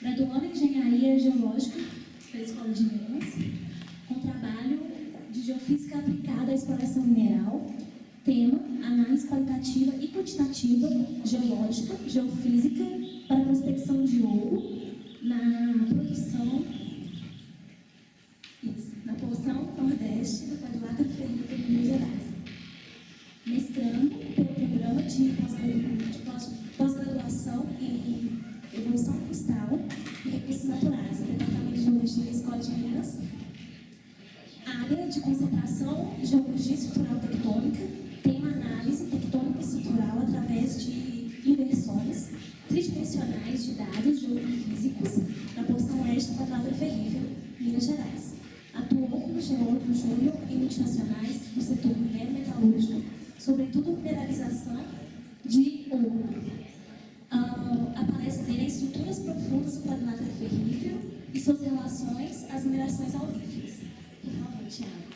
Graduando em Engenharia Geológica pela Escola de Minas, com trabalho de Geofísica aplicada à exploração mineral, tema Análise qualitativa e quantitativa geológica, geofísica para prospecção de ouro na porção nordeste do quadrilátero ferrífero de Minas Gerais. Mestrando pelo programa de pós-graduação em Evolução Cristal e Recursos Naturais, do Departamento de Geologia da Escola de Minas, área de concentração de Geologia Estrutural Tectônica, tema Análise tectônica estrutural através de inversões tridimensionais de dados geofísicos na porção oeste do quadrilátero ferrífero, Minas Gerais. Atuou como geólogo júnior em multinacionais do setor minero-metalúrgico, sobretudo mineralização de ouro. A palestra dele é Estruturas Profundas do Quadrilátero Ferrífero e suas relações às minerações auríferas. Por favor, Thiago.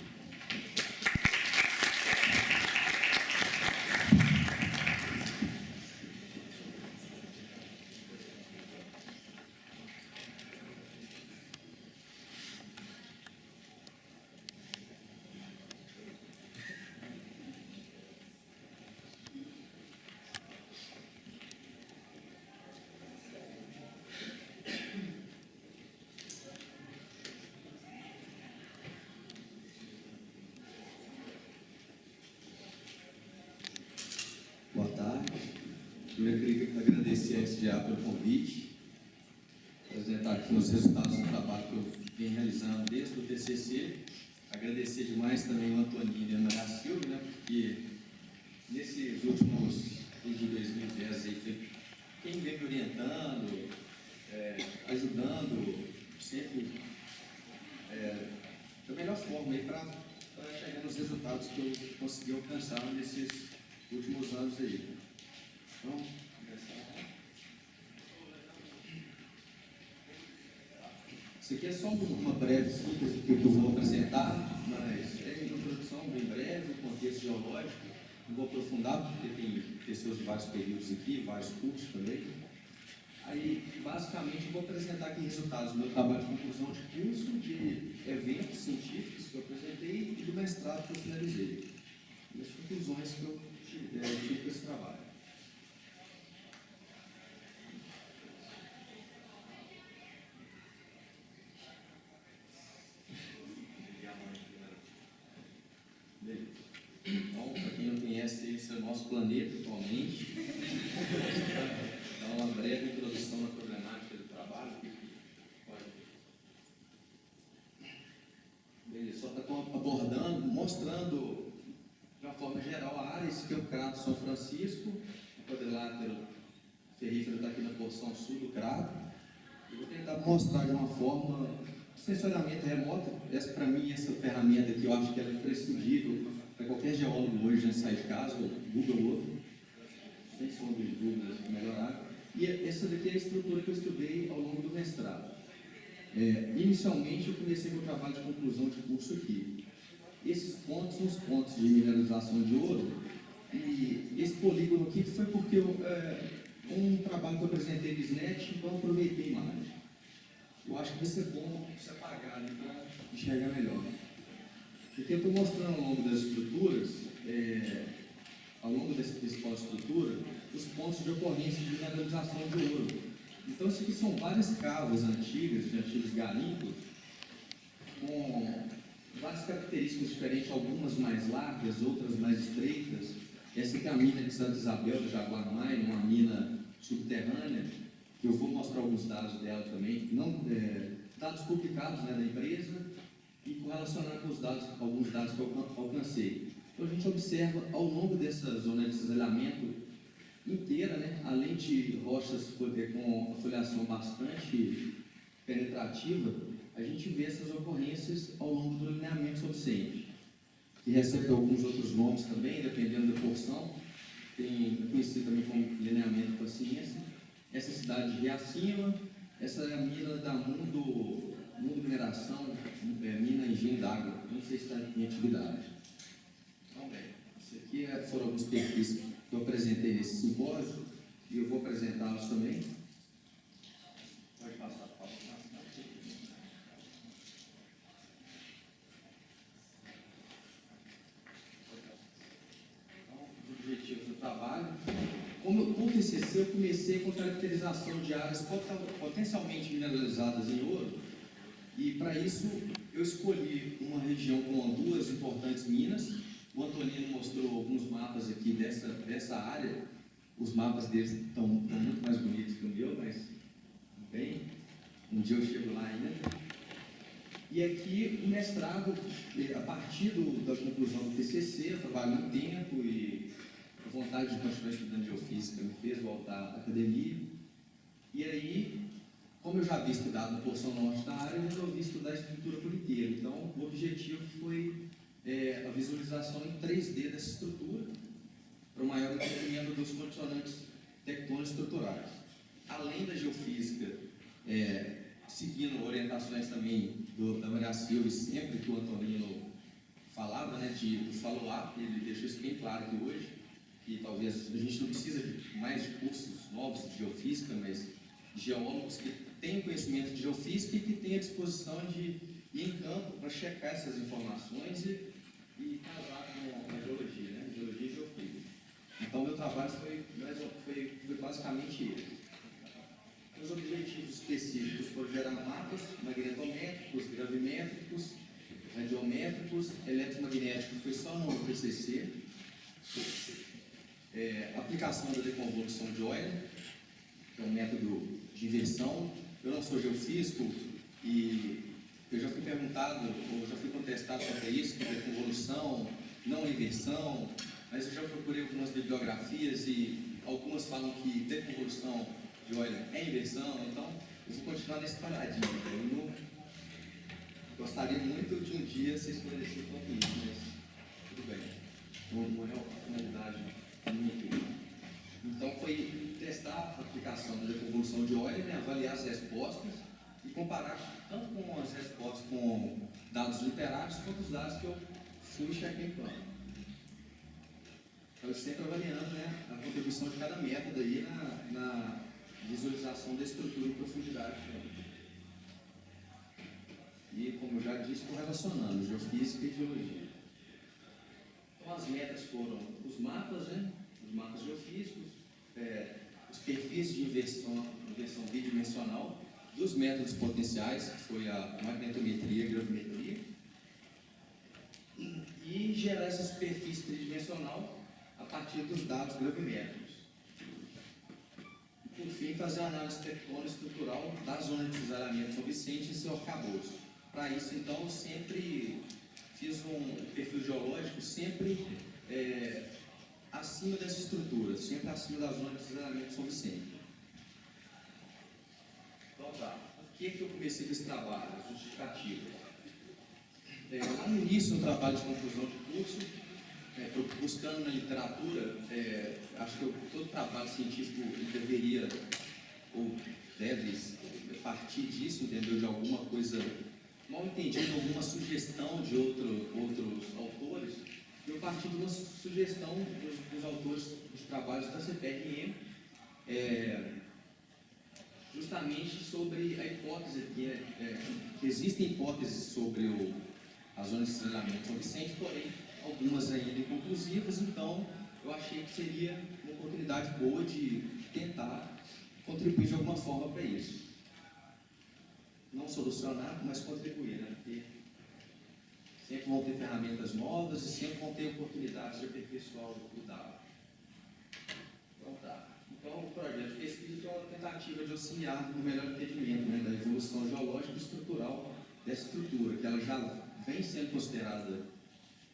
Boa tarde. Eu queria agradecer antes de pelo convite, apresentar aqui os resultados do trabalho que eu venho realizando desde o TCC. Agradecer demais também o Antonino e a Maria Silva, né, porque nesses últimos, desde 2010, aí, foi quem vem me orientando, ajudando, sempre da melhor forma para chegar nos resultados que eu consegui alcançar nesses últimos anos aí. Vamos começar. Isso aqui é só uma breve síntese que eu vou apresentar, mas é uma introdução bem breve, o contexto geológico. Não vou aprofundar, porque tem pessoas de vários períodos aqui, vários cursos também. Aí, basicamente, eu vou apresentar aqui resultados do meu trabalho de conclusão de curso, de eventos científicos que eu apresentei e do mestrado que eu finalizei. E as conclusões que eu tive com esse trabalho. Beleza. Então, para quem não conhece, esse é o nosso planeta atualmente. Então, uma breve introdução na problemática do trabalho. Beleza, só está abordando, mostrando de uma forma geral a área. Esse aqui é o Crato São Francisco, o quadrilátero ferrífero está aqui na porção sul do Crato. Eu vou tentar mostrar de uma forma sensoriamento remoto. Essa, para mim, essa ferramenta aqui, eu acho que ela é imprescindível para qualquer geólogo hoje antes de sair de casa, ou Google outro, sem sombra de dúvidas, melhorar. E essa daqui é a estrutura que eu estudei ao longo do mestrado. Inicialmente, eu comecei meu trabalho de conclusão de curso aqui. Esses pontos são os pontos de mineralização de ouro, e esse polígono aqui foi porque um trabalho que eu apresentei no SNET, então eu aproveitei mais. Eu acho que vai ser bom se apagar ali para enxergar melhor. Porque eu estou mostrando ao longo das estruturas, ao longo desse pós-estrutura, os pontos de ocorrência de mineralização de ouro. Então, isso aqui são várias cavas antigas, de antigos garimpos, com várias características diferentes, algumas mais largas, outras mais estreitas. Essa aqui é a mina de Santa Isabel, do Jaguar Mine, uma mina subterrânea, que eu vou mostrar alguns dados dela também, dados publicados, né, da empresa, e correlacionar com alguns dados que eu alcancei. Então, a gente observa ao longo dessa zona de cisalhamento inteira, né, além de rochas com foliação bastante penetrativa, a gente vê essas ocorrências ao longo do lineamento subsente, que recebe alguns outros nomes também, dependendo da porção. É conhecido também como lineamento de paciência. Essa cidade de Riacima, essa é a mina da Mundo Mineração, mina Engenho d'Água, não sei se está em atividade. Então, bem, isso aqui foram alguns perfis que eu apresentei nesse simpósio, e eu vou apresentá-los também. Pode passar. TCC eu comecei com caracterização de áreas potencialmente mineralizadas em ouro, e para isso eu escolhi uma região com duas importantes minas. O Antonino mostrou alguns mapas aqui dessa área. Os mapas deles estão muito mais bonitos que o meu, mas bem, um dia eu chego lá ainda. E aqui o mestrado, a partir da conclusão do TCC, eu trabalho muito tempo e a vontade de continuar estudando geofísica me fez voltar à academia. E aí, como eu já havia estudado na porção norte da área, eu resolvi estudar a estrutura por inteiro. Então, o objetivo foi a visualização em 3D dessa estrutura, para o maior entendimento dos condicionantes tectônicos estruturais. Além da geofísica, seguindo orientações também da Maria Silva, sempre que o Antonino falava, né, do follow-up, ele deixou isso bem claro aqui hoje, que talvez a gente não precisa de mais cursos novos de geofísica, mas geólogos que têm conhecimento de geofísica e que têm a disposição de ir em campo para checar essas informações e casar com a geologia, né? Geologia e geofísica. Então, meu trabalho foi basicamente ele. Os objetivos específicos foram gerar mapas magnetométricos, gravimétricos, radiométricos, eletromagnéticos, foi só no TCC. Aplicação da deconvolução de Euler, que é um método de inversão. Eu não sou geofísico e eu já fui perguntado, ou já fui contestado quanto a isso, que é deconvolução, não inversão, mas eu já procurei algumas bibliografias e algumas falam que deconvolução de Euler é inversão, então eu vou continuar nesse paradinho. Eu gostaria muito de um dia ser esclarecido quanto a isso, mas tudo bem. Não é uma finalidade minha. Então foi testar a aplicação da deconvolução de Euler, né, avaliar as respostas e comparar tanto com as respostas com dados literários quanto os dados que eu fui checar em plano. Então, sempre avaliando, né, a contribuição de cada método aí na visualização da estrutura em profundidade. E, como eu já disse, correlacionando geofísica e geologia. Então, as metas foram os mapas, né, os mapas geofísicos, os perfis de inversão bidimensional dos métodos potenciais, que foi a magnetometria e a gravimetria, e gerar esses perfis tridimensional a partir dos dados gravimétricos. Por fim, fazer a análise tectônica estrutural da zona de cisalhamento de São Vicente e seu arcabouço. Para isso, então, eu sempre fiz um perfil geológico sempre acima dessa estrutura, sempre acima da zona de cisalhamento de São Vicente. Então, tá. Por que eu comecei com esse trabalho? Justificativa. Lá no início, no trabalho de conclusão de curso, buscando na literatura, acho que todo trabalho científico deveria ou deve partir disso, entendeu? De alguma coisa mal entendida, alguma sugestão de outros autores. Eu parti de uma sugestão dos autores dos trabalhos da CPRM, justamente sobre a hipótese que existem hipóteses sobre a zona de cisalhamento de São Vicente, porém algumas ainda inconclusivas, então eu achei que seria uma oportunidade boa de tentar contribuir de alguma forma para isso. Não solucionar, mas contribuir, né? Porque sempre vão ter ferramentas novas e sempre vão ter oportunidades de aperfeiçoar o dado. Então tá. Então o projeto de pesquisa é uma tentativa de auxiliar no melhor entendimento, né, da evolução geológica e estrutural dessa estrutura, que ela já vem sendo considerada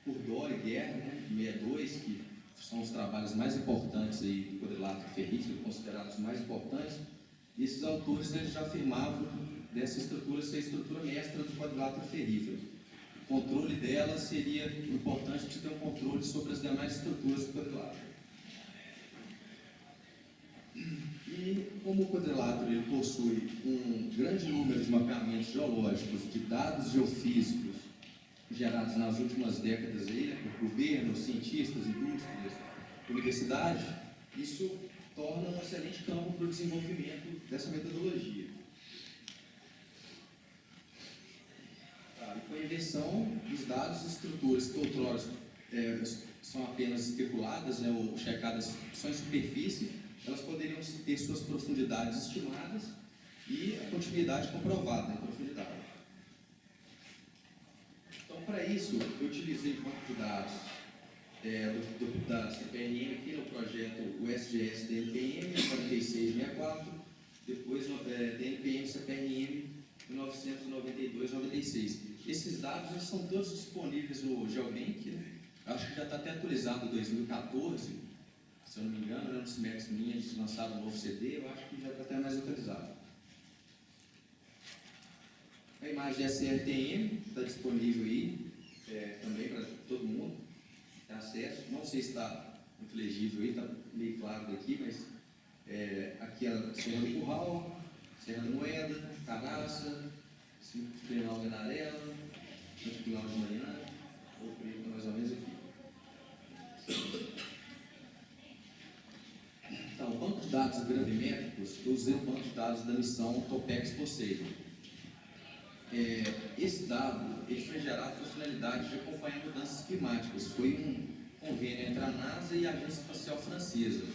por Dora e Guerra, né, 62, que são os trabalhos mais importantes aí do quadrilátero ferrífero, considerados os mais importantes. E esses autores eles já afirmavam dessa estrutura ser a estrutura mestra do quadrilátero ferrífero. O controle dela seria importante para você ter um controle sobre as demais estruturas do quadrilátero. E como o quadrilátero ele possui um grande número de mapeamentos geológicos, de dados geofísicos gerados nas últimas décadas aí, né, por governos, cientistas, indústrias, universidades, isso torna um excelente campo para o desenvolvimento dessa metodologia. E com a inversão dos dados e estruturas que outrora são apenas especuladas, né, ou checadas só em superfície, elas poderiam ter suas profundidades estimadas e a continuidade comprovada em profundidade. Então, para isso, eu utilizei o banco de dados da CPNM aqui no projeto USGS DNPM 4664, depois DNPM CPNM 1992-96. Esses dados eles são todos disponíveis no GeoBank, né? Acho que já está até atualizado em 2014, se eu não me engano, no CIMEX minha, eles lançaram um novo CD, eu acho que já está até mais atualizado. A imagem SRTM está disponível aí, também para todo mundo ter acesso. Não sei se está muito legível aí, está meio claro aqui, mas aqui é a Serra do Curral, Serra da Moeda, Caraça, Final de Narela, Final de Manhã, ou preto mais ou menos aqui. Então, o banco de dados gravimétricos, eu usei o banco de dados da missão Topex Poseidon. Esse dado ele foi gerado com a finalidade de acompanhar mudanças climáticas. Foi um convênio entre a NASA e a Agência Espacial Francesa.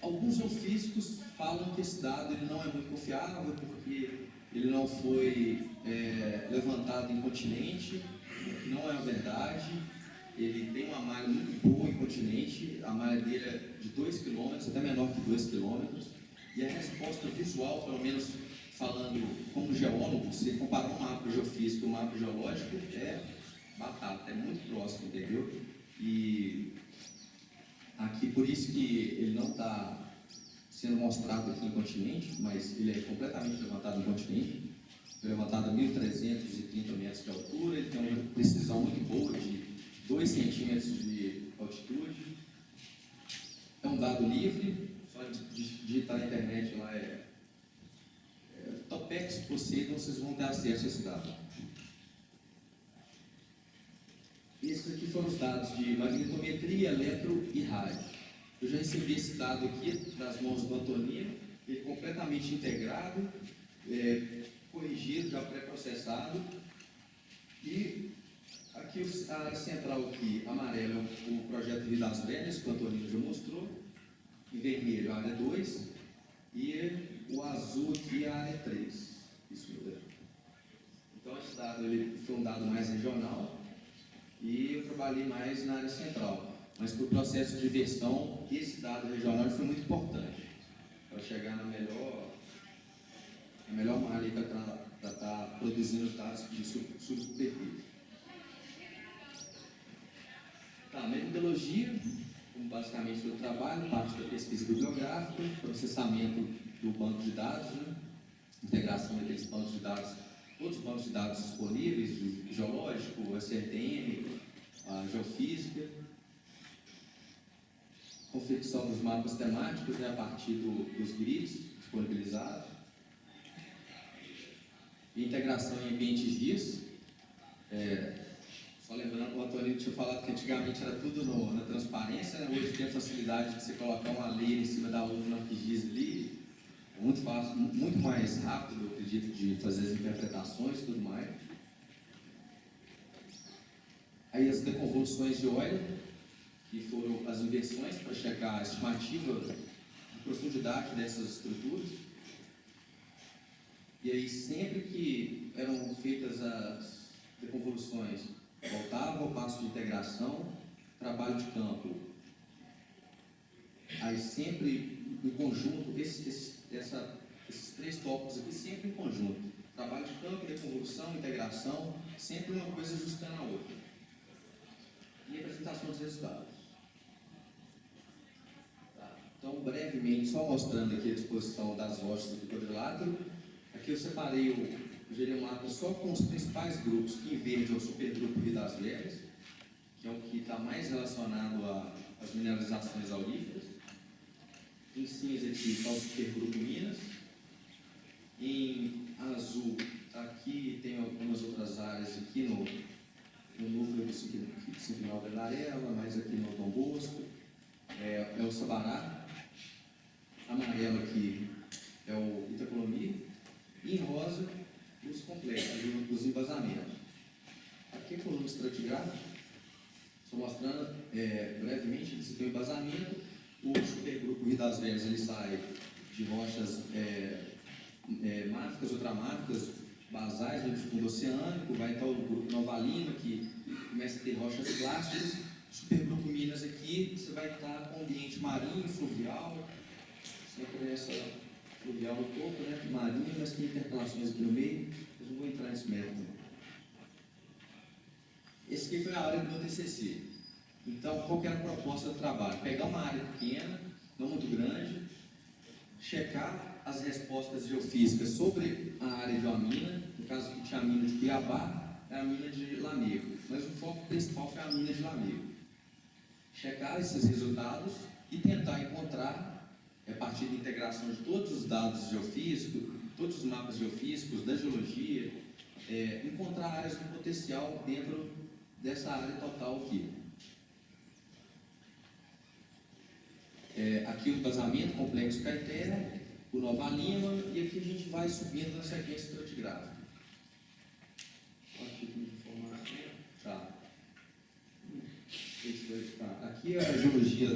Alguns geofísicos falam que esse dado ele não é muito confiável porque ele não foi levantado em continente, o que não é a verdade. Ele tem uma malha muito boa em continente, a malha dele é de 2 km, até menor que 2 km, e a resposta visual, pelo menos falando como geólogo, se comparar um mapa geofísico e um mapa geológico, é batata, é muito próximo, entendeu? E aqui, por isso que ele não está sendo mostrado aqui em continente, mas ele é completamente levantado em continente, levantado a 1.330 metros de altura, ele tem uma precisão muito boa de 2 centímetros de altitude. É um dado livre, só digitar na internet lá Topex Poseidon, vocês vão ter acesso a esse dado. Esses aqui foram os dados de magnetometria, eletro e rádio. Eu já recebi esse dado aqui das mãos do Antonino, ele completamente integrado, corrigido, já pré-processado. E aqui a área central aqui, amarelo, é o projeto Vidas Velhas, que o Antonino já mostrou. Em vermelho, a área 2. E o azul aqui, a área 3. Isso mesmo. Então, esse dado ele foi um dado mais regional. E eu trabalhei mais na área central. Mas para o processo de versão, esse dado regional foi muito importante. Para chegar na melhor malha para estar produzindo os dados de subsuperfície. Tá, metodologia, como basicamente foi o trabalho, parte da pesquisa bibliográfica, processamento do banco de dados, né? Integração daqueles bancos de dados, todos os bancos de dados disponíveis, o geológico, o SRTM, a geofísica, confecção dos mapas temáticos, né, a partir dos grids disponibilizados, e integração em ambientes GIS. Só lembrando, o Antônio tinha falado que antigamente era tudo na transparência, né? Hoje tem a facilidade de você colocar uma layer em cima da outra no ArcGIS ali, é muito fácil, muito mais rápido, eu acredito, de fazer as interpretações e tudo mais. Aí as deconvoluções de Euler, que foram as inversões para checar a estimativa de profundidade dessas estruturas. E aí, sempre que eram feitas as deconvoluções, voltava ao passo de integração, trabalho de campo. Aí, sempre em conjunto, esses 3 tópicos aqui, sempre em conjunto. Trabalho de campo, deconvolução, integração, sempre uma coisa ajustando a outra. E apresentação dos resultados. Então, brevemente, só mostrando aqui a disposição das rochas do quadrilátero, aqui eu gerei um mapa só com os principais grupos, que em verde é o supergrupo Vidas Velhas, que é o que está mais relacionado às mineralizações auríferas. Em cinza aqui está o supergrupo Minas. Em azul, aqui tem algumas outras áreas aqui no núcleo do Sinfinal da Narela, mais aqui no Dom Bosco, é o Sabará. Amarelo aqui é o Itacolomi, e em rosa os complexos, os embasamentos. Aqui é a coluna estratigráfica, estou mostrando brevemente, você tem o embasamento, O supergrupo Rio das Velhas ele sai de rochas máficas, ultramáficas, basais do fundo oceânico, vai estar o grupo Novalino, que começa a ter rochas plásticas. O supergrupo Minas aqui, você vai estar com ambiente marinho, fluvial, sempre essa fluvial no topo, né? Marinho, mas tem intercalações aqui no meio, eu não vou entrar nesse método. Esse aqui foi a área do meu TCC. Então, qual que era a proposta do trabalho? Pegar uma área pequena, não muito grande, checar as respostas geofísicas sobre a área de uma mina. No caso que tinha a mina de Cuiabá, é a mina de Lamego, mas o foco principal foi a mina de Lamego. Checar esses resultados e tentar encontrar, a partir da integração de todos os dados geofísicos, todos os mapas geofísicos, da geologia, encontrar áreas de potencial dentro dessa área total aqui. Aqui o vazamento, complexo Caeté, o Nova Lima, e aqui a gente vai subindo na sequência estratigráfica. Aqui é a geologia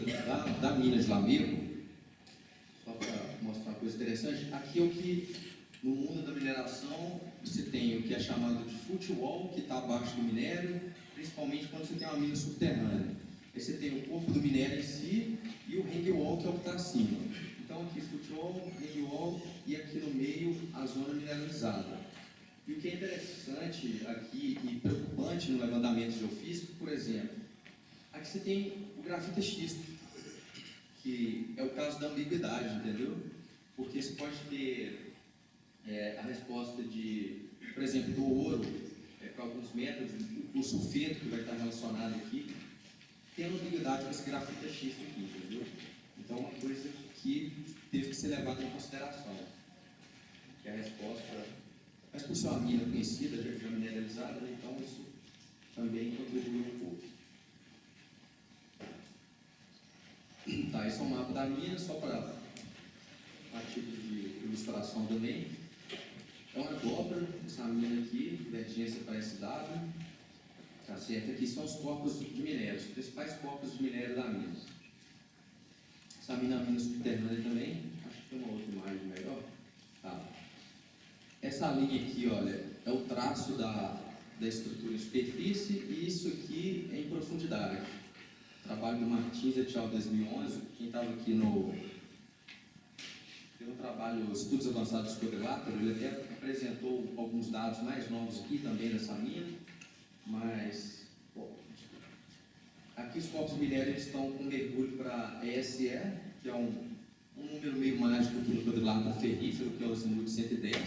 da mina de Lamego, só para mostrar uma coisa interessante. Aqui é o que, no mundo da mineração, você tem o que é chamado de footwall, que está abaixo do minério, principalmente quando você tem uma mina subterrânea. Aí você tem o corpo do minério em si e o hangwall, que é o que está acima. Então aqui footwall, hangwall e aqui no meio a zona mineralizada. E o que é interessante aqui e preocupante no levantamento geofísico, por exemplo, aqui você tem o grafita xisto, que é o caso da ambiguidade, entendeu? Porque você pode ter a resposta de, por exemplo, do ouro, para alguns métodos, o sulfeto, que vai estar relacionado aqui, tem uma ambiguidade com esse grafita xisto aqui, entendeu? Então, uma coisa que teve que ser levada em consideração, que é a resposta, mas por ser uma mina conhecida, já mineralizada, né? Então isso também contribuiu um pouco. Tá, esse é o mapa da mina, só para a título de ilustração também. É uma dobra, essa mina aqui, divergência para SW, tá certo? Aqui são os corpos de minério, os principais corpos de minério da mina. Essa mina é uma mina subterrânea também, acho que tem uma outra imagem melhor. Tá. Essa linha aqui, olha, é o traço da estrutura em superfície, e isso aqui é em profundidade. Trabalho do Martins et al. 2011, quem estava aqui tem um trabalho Estudos Avançados do Quadrilátero, ele até apresentou alguns dados mais novos aqui também dessa mina, mas bom, aqui os corpos de minério estão com mergulho para ESE, que é um número meio mágico aqui no quadrilátero ferrífero, que é o azimuth 110,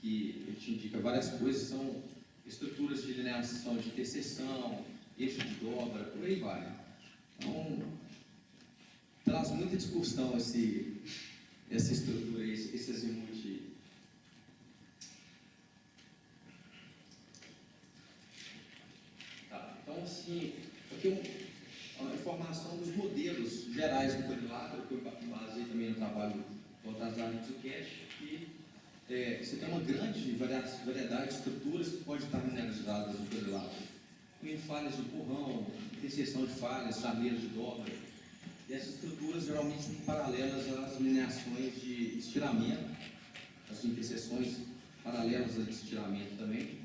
que ele te indica várias coisas, são estruturas de lineação de interseção, eixo de dobra, por aí vai. Então, traz muita discussão essa estrutura, esse azimuth. Tá, então, assim, aqui a informação dos modelos gerais do quadrilátero, que eu basei também no trabalho do Baltazar Mitsukeshi, que você tem uma grande variedade de estruturas que podem estar mineralizadas no quadrilátero, com falhas de empurrão, interseção de falhas, chameiras de dobra. E essas estruturas geralmente são paralelas às lineações de estiramento, as interseções paralelas às de estiramento também.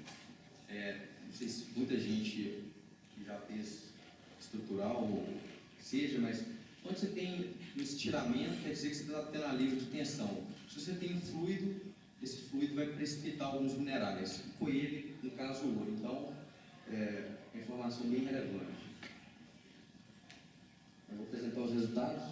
Não sei se muita gente já fez estrutural, ou seja, mas quando você tem um estiramento, quer dizer que você está tendo alívio de tensão. Se você tem um fluido, esse fluido vai precipitar alguns minerais, com ele, no caso, o ouro. Então, é informação bem relevante. Eu vou apresentar os resultados.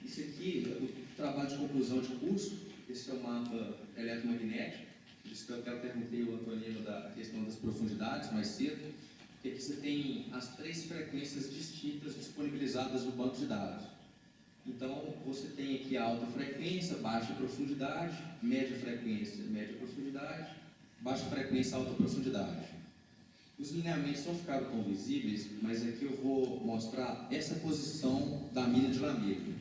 Isso aqui é o trabalho de conclusão de curso. Esse é o mapa eletromagnético. Por isso que eu até perguntei ao Antonino da questão das profundidades mais cedo. Porque aqui você tem as 3 frequências distintas disponibilizadas no banco de dados. Então, você tem aqui a alta frequência, baixa profundidade, média frequência, média profundidade, baixa frequência, alta profundidade. Os lineamentos não ficaram tão visíveis, mas aqui eu vou mostrar essa posição da mina de Lamego,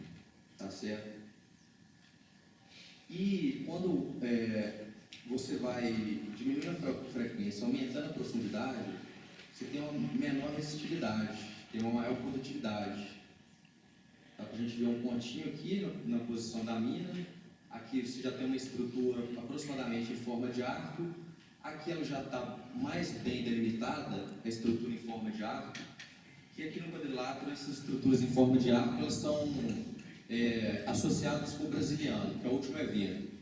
tá certo? E quando você vai diminuindo a frequência, aumentando a profundidade, você tem uma menor resistividade. tem uma maior produtividade. Dá para a gente ver um pontinho aqui na posição da mina. Aqui você já tem uma estrutura aproximadamente em forma de arco. Aqui ela já está mais bem delimitada, a estrutura em forma de arco. E aqui no quadrilátero, essas estruturas em forma de arco, elas são associadas com o brasiliano, que é o último evento.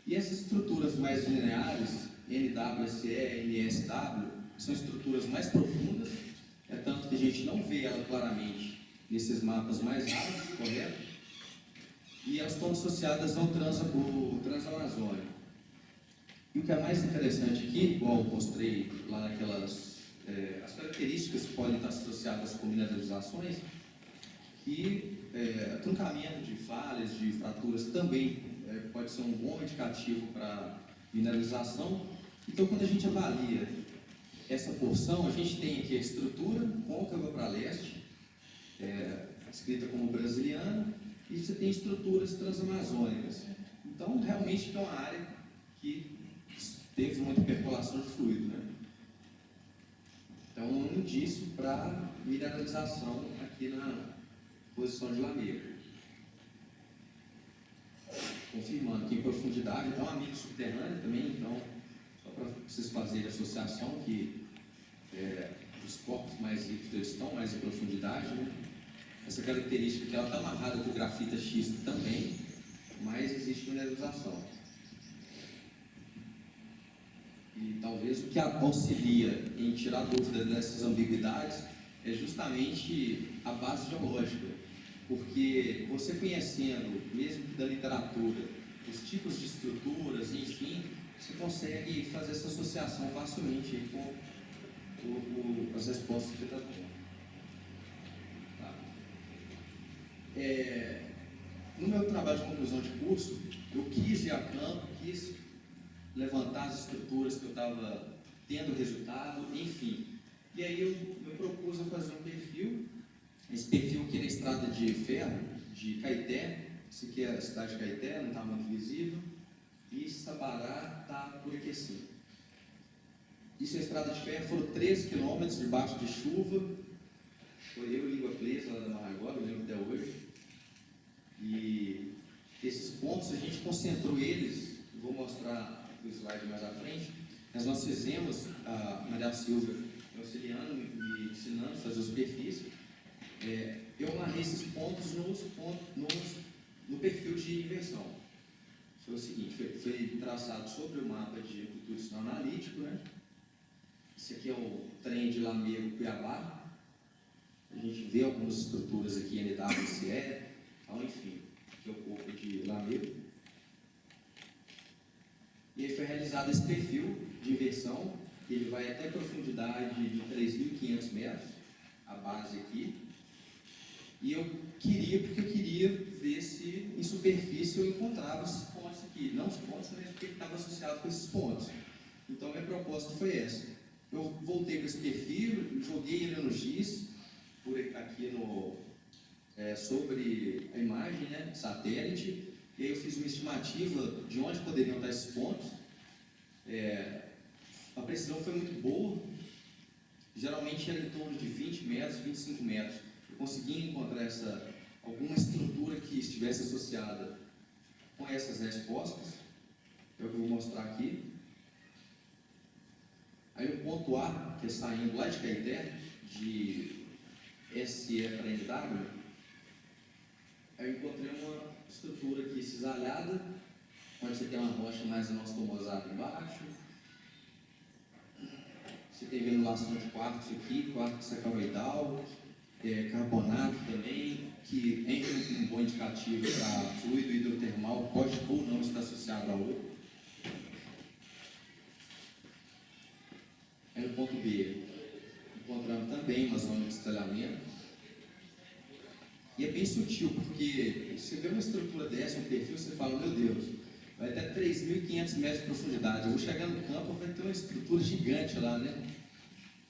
E essas estruturas mais lineares, NWSE, NSW, são estruturas mais profundas, é tanto que a gente não vê ela claramente nesses mapas mais rasos, correto? E elas estão associadas ao Transamazônico. E o que é mais interessante aqui, igual eu mostrei lá naquelas as características que podem estar associadas com mineralizações, que truncamento de falhas, de fraturas também pode ser um bom indicativo para mineralização. Então, quando a gente avalia essa porção, a gente tem aqui a estrutura côncava para leste, escrita como brasiliana, e você tem estruturas transamazônicas. Então, realmente é uma área que teve muita percolação de fluido, né? Então, um indício para mineralização aqui na posição de lameira. Confirmando que em profundidade, então a mina subterrânea também, então, só para vocês fazerem a associação que os corpos mais ricos eles estão mais em profundidade, né? Essa característica que ela está amarrada com grafita xisto também, mas existe mineralização. E talvez o que auxilia em tirar dúvida dessas ambiguidades é justamente a base geológica, porque você conhecendo, mesmo da literatura, os tipos de estruturas, enfim, você consegue fazer essa associação facilmente com as respostas que você está dando. Tá. No meu trabalho de conclusão de curso, eu quis ir a campo, quis levantar as estruturas que eu estava tendo resultado, enfim. E aí eu me propus a fazer um perfil. Esse perfil aqui é a estrada de ferro de Caeté. Esse aqui é a cidade de Caeté, não está muito visível. E Sabará está por aqui assim. Isso é a estrada de ferro, foram 13 quilômetros debaixo de chuva. Foi eu e língua presa lá da Maragora, eu lembro até hoje. E esses pontos a gente concentrou eles, vou mostrar o slide mais à frente, mas nós fizemos, a Maria Silva auxiliando, me ensinando a fazer os perfis. Eu amarrei esses pontos no perfil de inversão. Foi o seguinte, foi traçado sobre o mapa de cultura analítico, né? Esse aqui é o trem de Lameiro-Cuiabá. A gente vê algumas estruturas aqui, NWCE, enfim, aqui é o corpo de Lameiro. E aí foi realizado esse perfil de inversão, que ele vai até profundidade de 3.500 metros, a base aqui. E porque eu queria ver se em superfície eu encontrava esses pontos aqui. Não os pontos, mas porque estava associado com esses pontos. Então, minha proposta foi essa. Eu voltei para esse perfil, joguei ele no GIS, por aqui sobre a imagem, né, satélite, e aí eu fiz uma estimativa de onde poderiam estar esses pontos. A precisão foi muito boa, geralmente era em torno de 20 metros, 25 metros. Eu consegui encontrar alguma estrutura que estivesse associada com essas respostas, é o que eu vou mostrar aqui. Aí o ponto A, que é saindo lá de Caeté, de SE para NW, aí eu encontrei uma estrutura aqui cisalhada, onde você tem uma rocha mais anastomosada embaixo. Você tem granulação de quartzo aqui, quartzo sacaloidal, carbonato também, que é um bom indicativo para fluido hidrotermal, pode ou não estar associado a ouro. Aí no ponto B, encontramos também uma zona de estalhamento. E é bem sutil, porque você vê uma estrutura dessa, um perfil, você fala, meu Deus, vai até 3.500 metros de profundidade. Eu vou chegar no campo, vai ter uma estrutura gigante lá, né?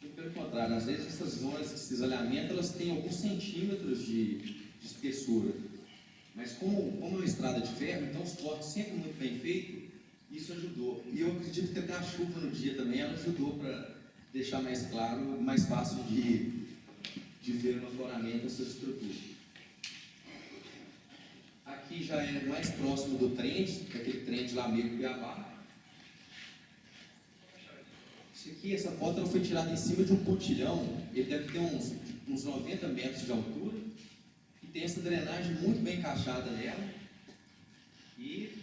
E pelo contrário, às vezes essas zonas de cisalhamento, elas têm alguns centímetros de espessura. Mas como é uma estrada de ferro, então os cortes sempre muito bem feitos, isso ajudou. E eu acredito que até a chuva no dia também, ela ajudou para deixar mais claro, mais fácil de de ver no afloramento essas estruturas. Aqui já é mais próximo do trend, aquele trend Lamego-Cuiabá. Essa foto ela foi tirada em cima de um pontilhão, ele deve ter uns 90 metros de altura, e tem essa drenagem muito bem encaixada nela, e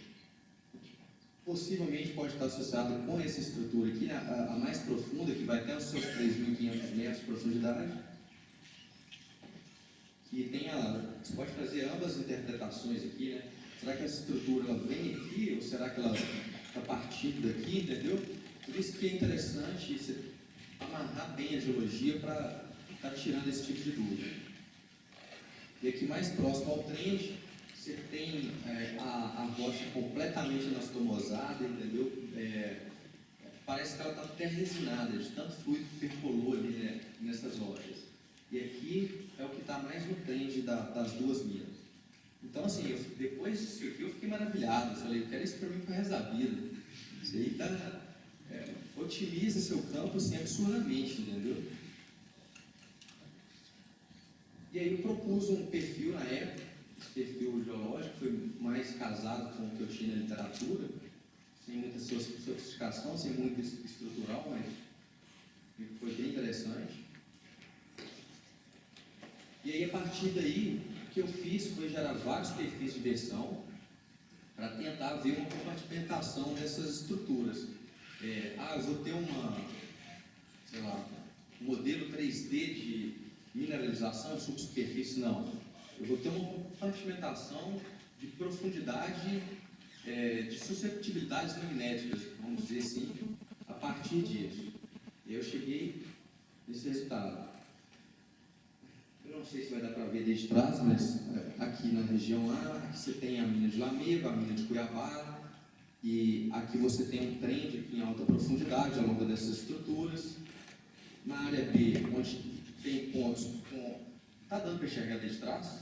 possivelmente pode estar associada com essa estrutura aqui, a mais profunda, que vai até os seus 3.500 metros de profundidade, que tem você pode fazer ambas interpretações aqui, né? Será que essa estrutura ela vem aqui, ou será que ela está partindo daqui, entendeu? Por isso que é interessante você amarrar bem a geologia para estar tirando esse tipo de dúvida. E aqui mais próximo ao trend, você tem a rocha completamente anastomosada, entendeu? Parece que ela está até resinada, de tanto fluido que percolou ali, né, nessas rochas. E aqui é o que está mais no trend das duas minas. Então, assim, depois disso aqui eu fiquei maravilhado. Eu falei, eu quero isso para mim pro resto da vida. Isso aí está... otimiza seu campo assim, absurdamente, entendeu? E aí eu propus um perfil na época, esse perfil geológico foi mais casado com o que eu tinha na literatura, sem muita sofisticação, sem muito estrutural, mas foi bem interessante. E aí a partir daí, o que eu fiz foi gerar vários perfis de versão para tentar ver uma compartimentação dessas estruturas. Eu vou ter um modelo 3D de mineralização de subsuperfície, não. Eu vou ter uma compartimentação de profundidade, de susceptibilidades magnéticas, vamos dizer assim, a partir disso. E eu cheguei nesse resultado. Eu não sei se vai dar para ver desde trás, mas aqui na região A, aqui você tem a mina de Lamego, a mina de Cuiabá, e aqui você tem um trend aqui em alta profundidade ao longo dessas estruturas. Na área B, onde tem pontos com... Está dando para enxergar desde trás?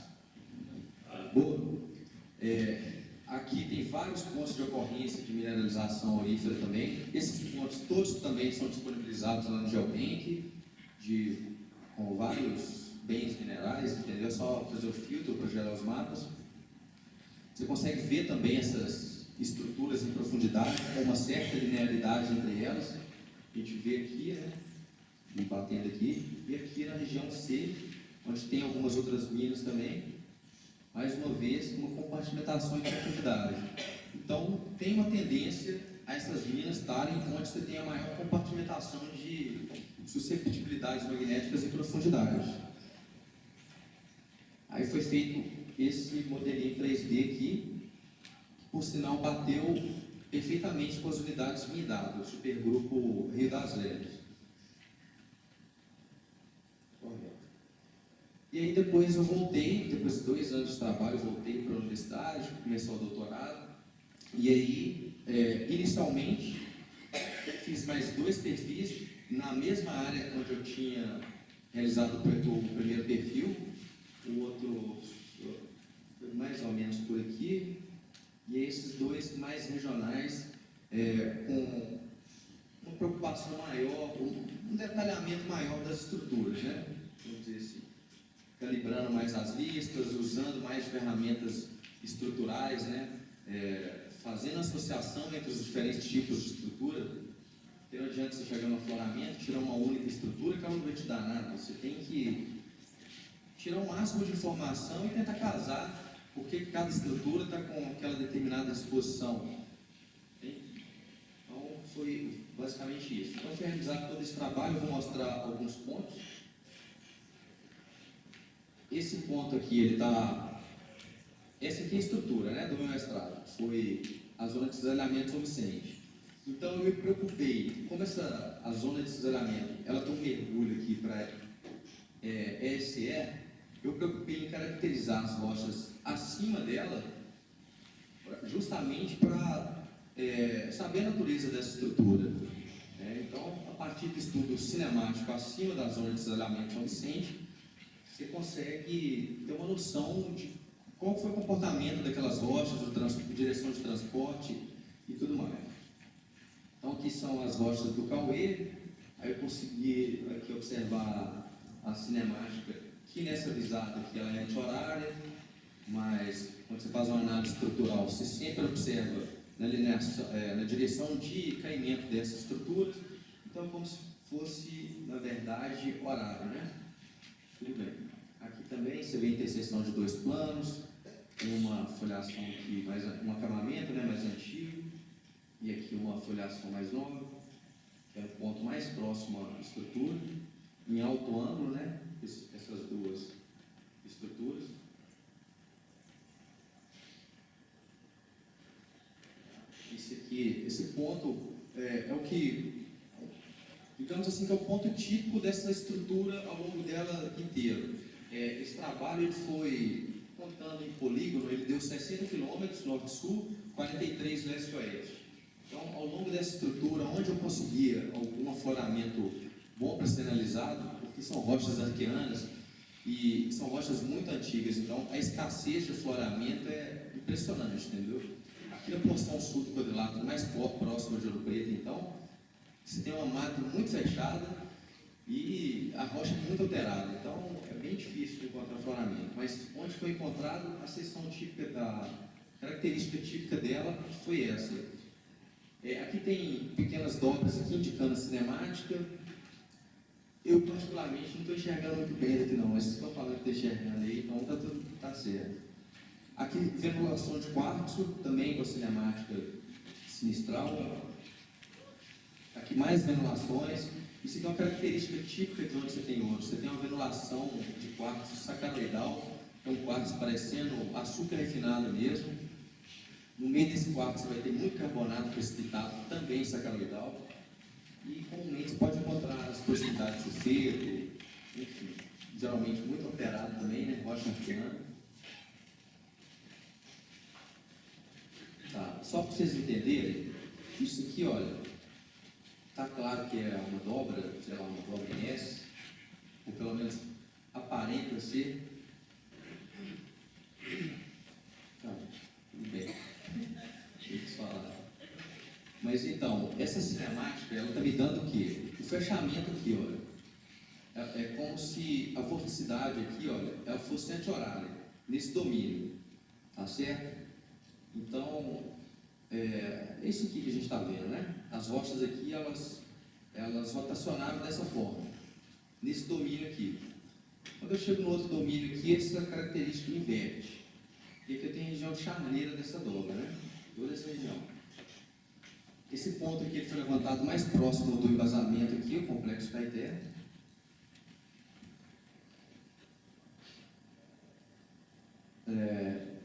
Boa. Aqui tem vários pontos de ocorrência de mineralização aurífera também. Esses pontos todos também são disponibilizados lá no GeoBank, com vários bens minerais, entendeu? É só fazer o filtro para gerar os mapas. Você consegue ver também essas estruturas em profundidade, com uma certa linearidade entre elas. A gente vê aqui, né? Batendo aqui, e aqui na região C, onde tem algumas outras minas também, mais uma vez, uma compartimentação de profundidade. Então, tem uma tendência a essas minas estarem onde você tem a maior compartimentação de susceptibilidades magnéticas e profundidade. Aí foi feito esse modelinho 3D aqui, que por sinal bateu perfeitamente com as unidades MIDAD, o supergrupo Rio das Leves. E aí depois eu voltei, depois de 2 anos de trabalho, eu voltei para a universidade, comecei o doutorado. E aí, inicialmente, fiz mais 2 perfis na mesma área onde eu tinha realizado o primeiro perfil. O outro foi mais ou menos por aqui. E esses 2 mais regionais, com uma preocupação maior, um detalhamento maior das estruturas, né? Vamos dizer assim. Calibrando mais as listas, usando mais ferramentas estruturais, né? Fazendo associação entre os diferentes tipos de estrutura. Porque não adianta você chegar no afloramento, tirar uma única estrutura que ela não vai te dar nada. Você tem que tirar o máximo de informação e tentar casar porque cada estrutura está com aquela determinada disposição. Então, foi basicamente isso. Então, foi realizado todo esse trabalho, eu vou mostrar alguns pontos. Esse ponto aqui, ele está... Essa aqui é a estrutura, né, do meu mestrado. Foi a zona de cisalhamento São Vicente. Então, eu me preocupei, como a zona de cisalhamento, ela tem um mergulho aqui para ESE, eu me preocupei em caracterizar as rochas acima dela, justamente para saber a natureza dessa estrutura. Então, a partir do estudo cinemático acima da zona de cisalhamento São Vicente, você consegue ter uma noção de qual foi o comportamento daquelas rochas, direção de transporte e tudo mais. Então, aqui são as rochas do Cauê. Aí eu consegui aqui observar a cinemática Aqui nessa visada aqui ela é anti-horária, mas quando você faz uma análise estrutural, você sempre observa na direção de caimento dessas estruturas, então é como se fosse, na verdade, horário, né? Tudo bem. Aqui também você vê a interseção de dois planos, tem uma folhação aqui, um acabamento, né, mais antigo, e aqui uma folhação mais nova, que é o ponto mais próximo à estrutura, em alto ângulo, né, essas duas estruturas. Esse ponto é o que, digamos assim, que é o ponto típico dessa estrutura ao longo dela inteira. Esse trabalho ele foi, contando em polígono, ele deu 60 km norte-sul, 43 leste-oeste. Então, ao longo dessa estrutura, onde eu conseguia algum afloramento bom para ser analisado, porque são rochas arqueanas e são rochas muito antigas, então a escassez de afloramento é impressionante, entendeu? Aqui na porção sul do quadrilátero, mais próximo de Ouro Preto, então, você tem uma mata muito fechada e a rocha muito alterada, então é bem difícil de encontrar afloramento. Mas onde foi encontrado, a seção típica característica típica dela foi essa. Aqui tem pequenas dobras aqui indicando a cinemática. Eu particularmente não estou enxergando muito bem daqui não, mas vocês estão falando que está enxergando aí, então está certo. Aqui venulação de quartzo, também com a cinemática sinistral. Aqui mais venulações. Isso aqui é uma característica típica de onde você tem ouro. Você tem uma venulação de quartzo sacaloidal, é um quartzo parecendo açúcar refinado mesmo. No meio desse quartzo você vai ter muito carbonato precipitado, também sacaloidal. E comumente você pode encontrar as proximidades do ferro, enfim, geralmente muito alterado também, né? Rocha arqueana. Tá, só para vocês entenderem, isso aqui, olha, está claro que é uma dobra, sei lá, uma dobra em S, ou pelo menos aparenta ser. Tá, tudo bem. Deixa eu falar. Mas então, essa cinemática, ela está me dando o quê? O fechamento aqui, olha. É como se a vorticidade aqui, olha, ela fosse anti-horária, nesse domínio. Tá certo? Então, é isso aqui que a gente está vendo, né? As rochas aqui, elas rotacionaram dessa forma, nesse domínio aqui. Quando eu chego no outro domínio aqui, essa característica inverte. E aqui eu tenho a região de charneira dessa dobra, né? Toda essa região. Esse ponto aqui ele foi levantado mais próximo do embasamento aqui, o complexo Caeté.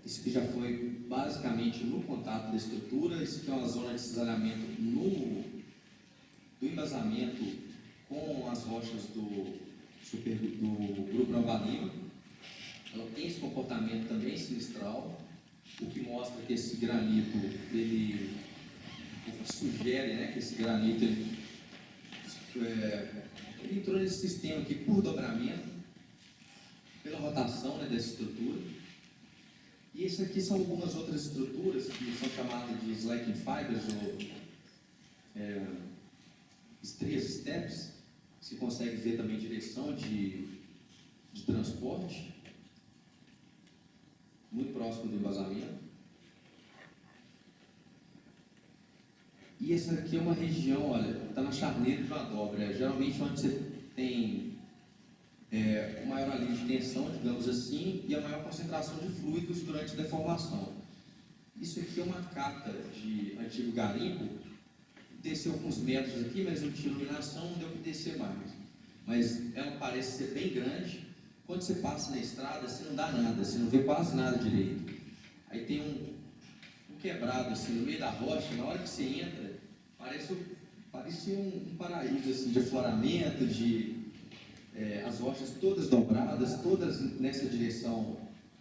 Isso aqui já foi basicamente no contato da estrutura. Isso aqui é uma zona de cisalhamento do embasamento com as rochas do grupo Nova Lima. Ela tem esse comportamento também sinistral, o que mostra que esse granito, ele sugere, né, que esse granito ele entrou nesse sistema aqui por dobramento, pela rotação, né, dessa estrutura. E isso aqui são algumas outras estruturas que são chamadas de slacking fibers ou estrias steps. Você consegue ver também direção de transporte, muito próximo do embasamento. E essa aqui é uma região, olha, está na charneira de uma dobra, geralmente onde você tem o maior alívio de tensão, digamos assim, e a maior concentração de fluidos durante a deformação. Isso aqui é uma cata de antigo garimpo, desceu alguns metros aqui, mas não tinha iluminação, não deu para descer mais. Mas ela parece ser bem grande. Quando você passa na estrada, você não dá nada, você não vê quase nada direito. Aí tem um quebrado assim no meio da rocha, na hora que você entra, parece um paraíso assim, de afloramento, as rochas todas dobradas, todas nessa direção,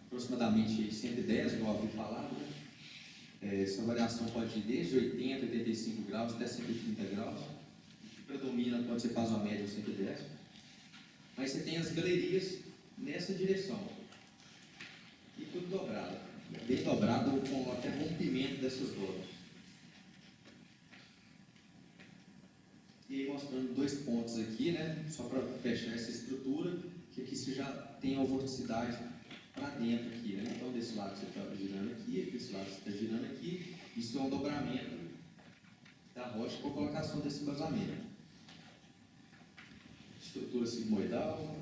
aproximadamente 110, como eu ouvi falar, né? Essa variação pode ir desde 80, 85 graus até 130 graus, que predomina quando você faz uma média de 110. Mas você tem as galerias nessa direção, e tudo dobrado, bem dobrado, com até rompimento dessas dobras. E aí mostrando dois pontos aqui, né, só para fechar essa estrutura. que aqui você já tem a vorticidade para dentro aqui, né? Então, desse lado você está girando aqui, desse lado você está girando aqui. Isso é um dobramento da rocha com a colocação desse vazamento. Estrutura sigmoidal.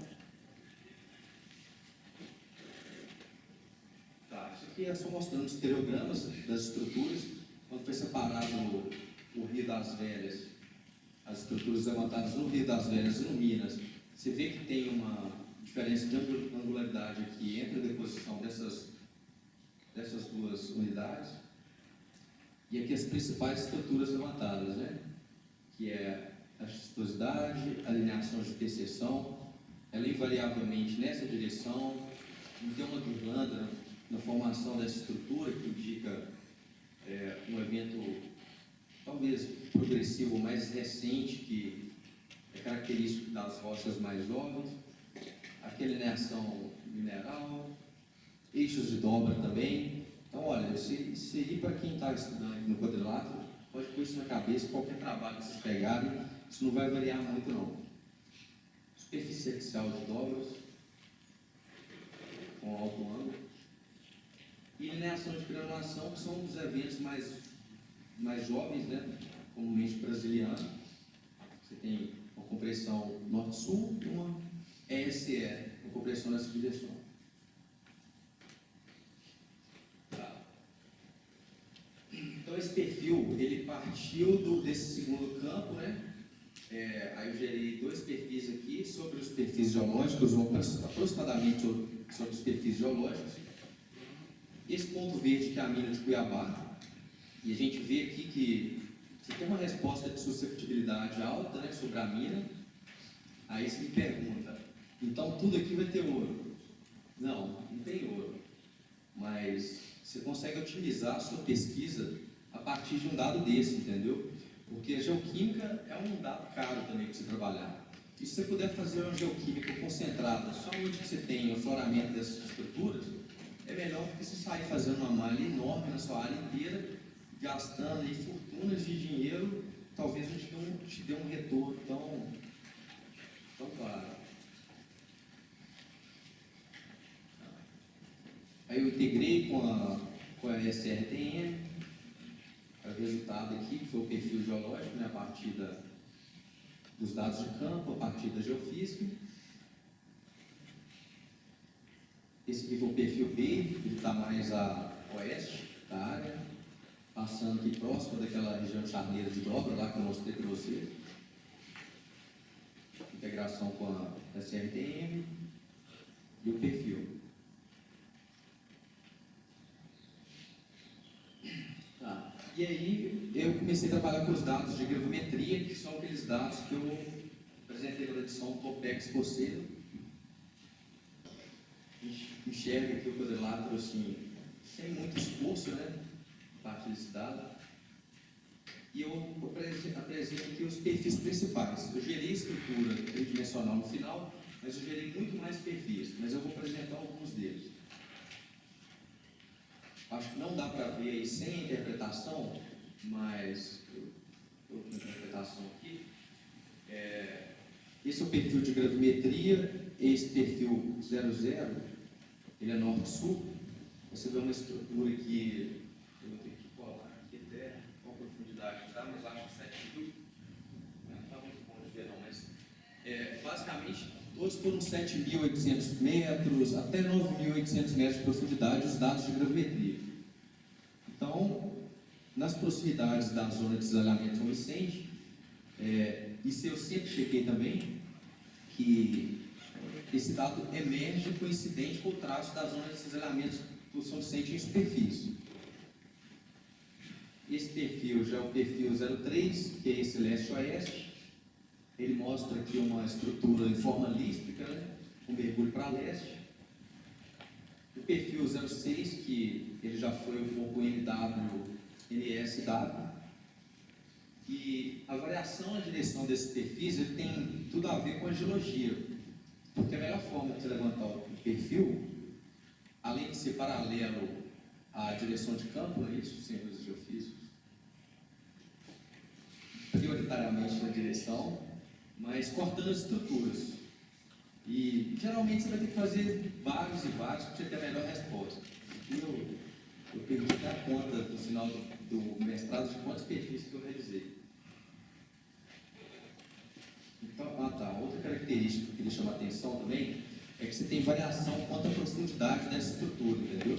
Tá, isso aqui é só mostrando os estereogramas das estruturas. Quando foi separado o Rio das Velhas, as estruturas levantadas no Rio das Velhas e no Minas, você vê que tem uma diferença de angularidade aqui entre a deposição dessas duas unidades. E aqui as principais estruturas levantadas, né? Que é a xistosidade, a alineação de interseção, ela invariavelmente nessa direção, não tem uma guirlanda na formação dessa estrutura que indica um evento talvez progressivo, mais recente, que é característico das rochas mais jovens, aqui a alineação mineral, eixos de dobra também. Então, olha, isso aí para quem está estudando no quadrilátero, pode pôr isso na cabeça, qualquer trabalho que vocês pegarem, isso não vai variar muito não. Superfície axial de dobras, com alto ângulo, e alineação de granulação, que são os eventos mais jovens, né? Comumente brasiliano. Você tem uma compressão norte-sul e uma ESE, uma compressão nessa direção. Tá. Então esse perfil, ele partiu desse segundo campo, né? Aí eu gerei dois perfis aqui sobre os perfis geológicos, ou aproximadamente sobre os perfis geológicos. Esse ponto verde que é a mina de Cuiabá, e a gente vê aqui que você tem uma resposta de susceptibilidade alta, né, sobre a mina. Aí você me pergunta, então tudo aqui vai ter ouro? Não, não tem ouro, mas você consegue otimizar a sua pesquisa a partir de um dado desse, entendeu? Porque a geoquímica é um dado caro também para você trabalhar. E se você puder fazer uma geoquímica concentrada só onde você tem o afloramento dessas estruturas, é melhor do que você sair fazendo uma malha enorme na sua área inteira, gastando aí fortunas de dinheiro, talvez não te dê um retorno tão claro. Aí eu integrei com a SRTM, o resultado aqui, que foi o perfil geológico, né, a partir dos dados de campo, a partir da geofísica. Esse aqui foi o perfil B, ele está mais a oeste da área, passando aqui próximo daquela região charneira de dobra, lá que eu mostrei para você. Integração com a SRTM e o perfil. Tá. E aí eu comecei a trabalhar com os dados de gravimetria, que são aqueles dados que eu apresentei na edição Topex Coceiro. Enxerga aqui o quadrilátero assim, sem muito esforço, né? A partir desse dado. E eu apresento aqui os perfis principais. Eu gerei estrutura tridimensional no final, mas eu gerei muito mais perfis, mas eu vou apresentar alguns deles. Acho que não dá para ver aí sem interpretação, mas eu estou com interpretação aqui. Esse é o perfil de gravimetria, esse perfil 00, ele é norte-sul. Você vê uma estrutura que eu vou ter que colar aqui até qual profundidade está, mas acho que 7.000. Não está muito bom de ver não, mas basicamente todos foram 7.800 metros até 9.800 metros de profundidade os dados de gravimetria. Então, nas proximidades da zona de desalhamento São Vicente, isso eu sempre chequei também, que esse dado emerge coincidente com o traço da zona de desalhamento do São Vicente em superfície. Esse perfil já é o perfil 03, que é esse leste-oeste. Ele mostra aqui uma estrutura em forma lística, né, com mergulho para leste. O perfil 06, que ele já foi um pouco NW-NSW. E a variação na direção desses perfis ele tem tudo a ver com a geologia. Porque a melhor forma de você levantar o perfil, além de ser paralelo à direção de campo, não é isso, senhores geofísicos? Prioritariamente na direção, mas cortando as estruturas. E geralmente você vai ter que fazer vários e vários para você ter a melhor resposta. E eu perdi a conta no final do mestrado de quantos perfis que eu realizei. Então, outra característica que eu queria chamar a atenção também é que você tem variação quanto à profundidade dessa estrutura, entendeu?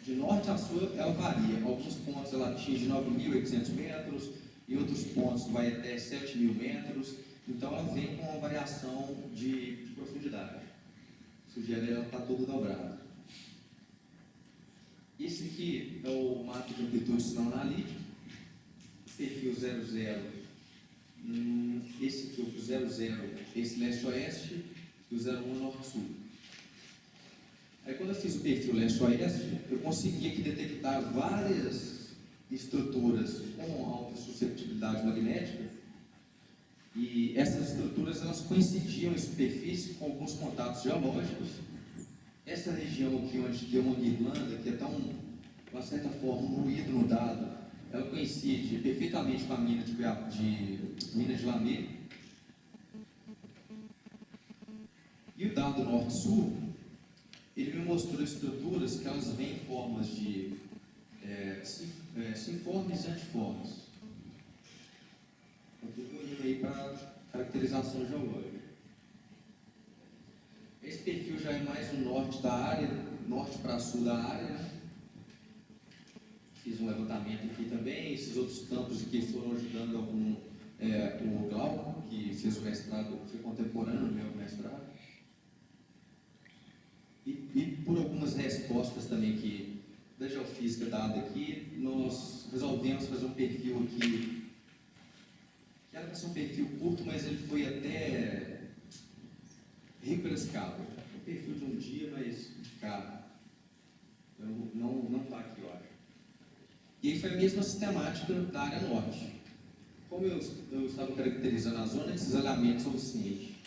De norte a sul ela varia. Alguns pontos ela atinge 9.800 metros, em outros pontos vai até 7.000 metros. Então ela vem com uma variação de profundidade. Sugere ela está toda dobrada. Esse aqui é o mapa de amplitude sinal analítico, perfil 00. Esse aqui é o 00, esse leste-oeste, e o 01 norte-sul. Aí quando eu fiz o perfil leste-oeste, eu consegui aqui detectar várias estruturas com alta suscetibilidade magnética, e essas estruturas elas coincidiam em superfície com alguns contatos geológicos. Essa região aqui onde tem uma guirlanda, que é tão, de uma certa forma, um ruído no dado, ela coincide perfeitamente com a mina de Minas de Lamé. E o dado norte-sul, ele me mostrou estruturas que elas vêm em formas de sinformes e antiformes. Eu estou indo aí para caracterização geológica. Esse perfil já é mais no norte da área, norte para sul da área, né? Fiz um levantamento aqui também. Esses outros campos aqui foram ajudando o Glauco, que fez o mestrado, foi contemporâneo no meu mestrado. E por algumas respostas também que da geofísica dada aqui, nós resolvemos fazer um perfil aqui, que era para ser um perfil curto, mas ele foi até Rio Piracicaba. Um perfil de um dia, mas de carro. Não está aqui, eu acho. E aí foi a mesma sistemática da área norte. Como eu estava caracterizando a zona de cisalhamento suficiente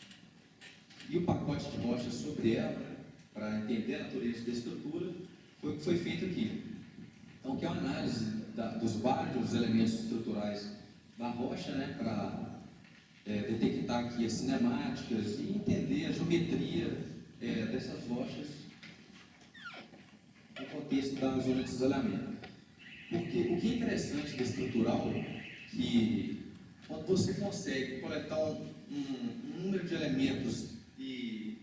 e o pacote de rochas sobre ela, para entender a natureza da estrutura, foi o que foi feito aqui. Então, que é uma análise dos vários elementos estruturais da rocha, né, para detectar aqui as cinemáticas e entender a geometria dessas rochas no contexto da zona de cisalhamento. Porque o que é interessante da estrutural, que quando você consegue coletar um número de elementos e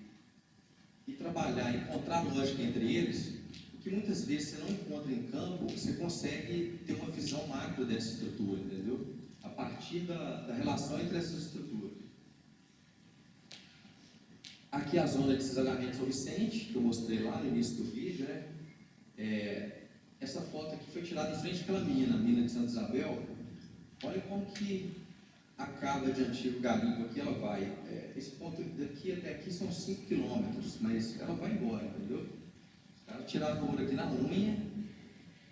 trabalhar, encontrar lógica entre eles, o que muitas vezes você não encontra em campo, você consegue ter uma visão macro dessa estrutura, entendeu? A partir da relação entre essas estruturas. Aqui a zona de cisalhamento São Vicente, que eu mostrei lá no início do vídeo, né? Essa foto aqui foi tirada em frente àquela mina de Santa Isabel. Olha como que a cava de antigo garimpo aqui, ela vai. Esse ponto daqui até aqui são 5 quilômetros, mas ela vai embora, entendeu? Os caras tiraram ouro aqui na unha,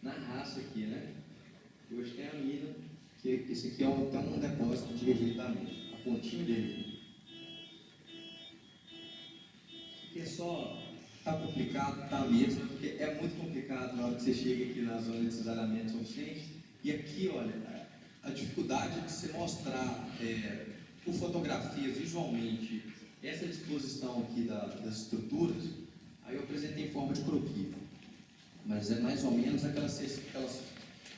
na raça aqui, né? E hoje tem a mina, que esse aqui é um depósito de rejeitamento, a pontinha dele. Porque só está complicado, está mesmo, porque é muito complicado na hora que você chega aqui na zona de cisalhamento suficiente. E aqui, olha, a dificuldade de se mostrar por fotografia, visualmente, essa disposição aqui das estruturas, aí eu apresentei em forma de croquis. Mas é mais ou menos aquelas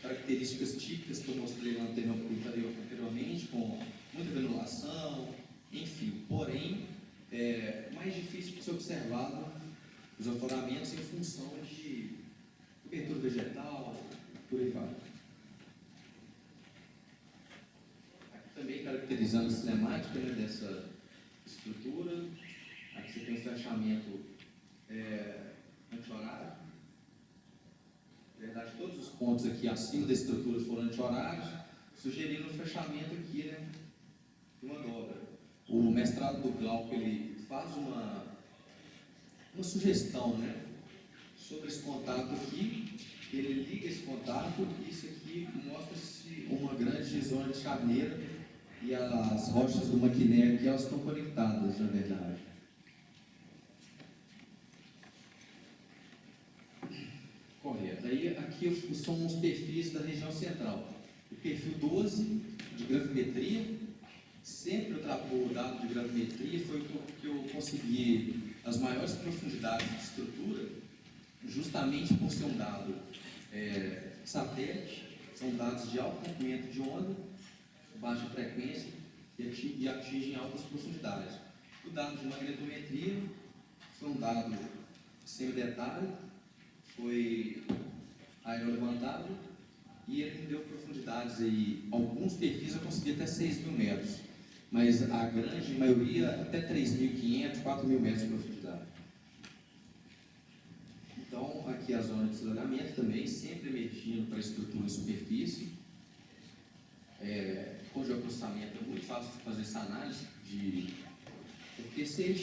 características típicas que eu mostrei lá anteriormente, com muita granulação, enfim. Porém, mais difícil de ser observado os afloramentos em função de cobertura vegetal, por aí vai. Aqui também caracterizando a cinemática, né, dessa estrutura. Aqui você tem um fechamento anti-horário. Na verdade, todos os pontos aqui acima da estrutura foram anti-horários, sugerindo um fechamento aqui, né, de uma dobra. O mestrado do Glauco, ele faz uma sugestão, né, sobre esse contato aqui. Ele liga esse contato e isso aqui mostra-se uma grande zona de charneira e as rochas do Maquiné aqui, elas estão conectadas, na verdade. Correto. Aí aqui são os perfis da região central. O perfil 12 de gravimetria, Sempre o dado de gravimetria foi o que eu consegui as maiores profundidades de estrutura, justamente por ser um dado satélite, são dados de alto comprimento de onda, baixa frequência e atingem altas profundidades. O dado de magnetometria foi um dado sem detalhe, foi aerolevantado e ele me deu profundidades aí, alguns perfis eu consegui até 6.000 metros, mas a grande maioria até 3.500, 4.000 metros de profundidade. Então, aqui a zona de desalhamento também, sempre emergindo para a estrutura em superfície. Com geoprocessamento é muito fácil fazer essa análise, porque você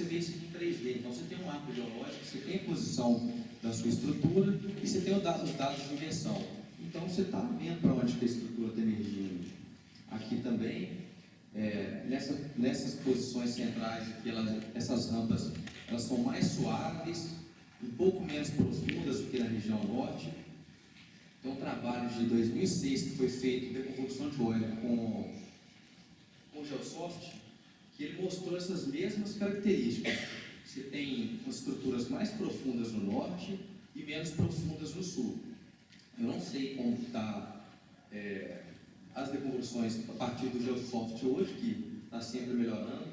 vê isso aqui em 3D, então você tem um mapa geológico, você tem a posição da sua estrutura e você tem os dados de inversão. Então você está vendo para onde que a estrutura está emergindo. Aqui também, nessas posições centrais, aqui, essas rampas elas são mais suaves, um pouco menos profundas do que na região norte. Tem um trabalho de 2006 que foi feito de decomposição de óleo com o Geosoft, que ele mostrou essas mesmas características. Você tem estruturas mais profundas no norte e menos profundas no sul. Eu não sei como está as decomposições a partir do Geosoft hoje, que está sempre melhorando,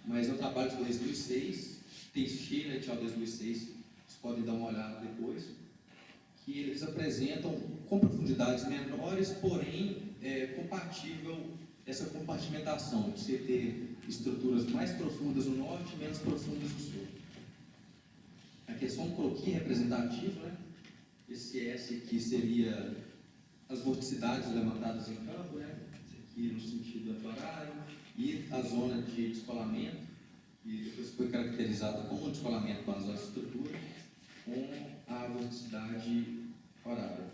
mas é um trabalho de 2006, Teixeira, tchau 2006, vocês podem dar uma olhada depois, que eles apresentam com profundidades menores, porém compatível essa compartimentação, de você ter estruturas mais profundas no norte e menos profundas no sul. Aqui é só um croquis representativo, né? Esse S aqui seria as vorticidades levantadas em campo, né? Esse aqui no sentido horário, e a zona de descolamento, e depois foi caracterizada como um descolamento basal de estrutura, com a vorticidade horária.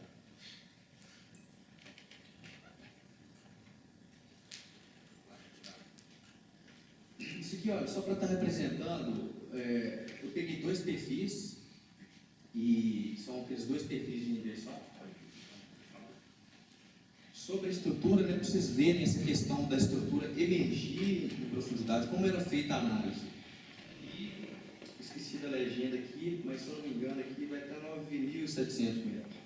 Isso aqui, olha, só para estar representando, eu peguei dois perfis, e são aqueles dois perfis de inversão. Sobre a estrutura, né, para vocês verem essa questão da estrutura emergir em profundidade, como era feita a análise. E esqueci da legenda aqui, mas se eu não me engano, aqui vai estar 9.700 metros.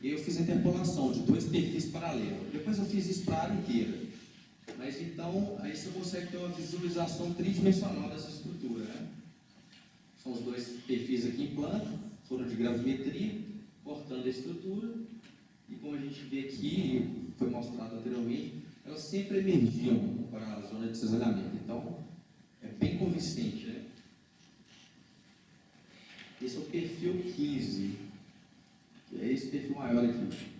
E eu fiz a interpolação de dois perfis paralelos. Depois eu fiz isso para a área inteira. Mas então, aí você consegue ter uma visualização tridimensional dessa estrutura, né? São os dois perfis aqui em plano, foram de gravimetria, cortando a estrutura, e como a gente vê aqui, foi mostrado anteriormente, elas sempre emergiam para a zona de cisalhamento. Então, é bem convincente, né? Esse é o perfil 15, que é esse perfil maior aqui.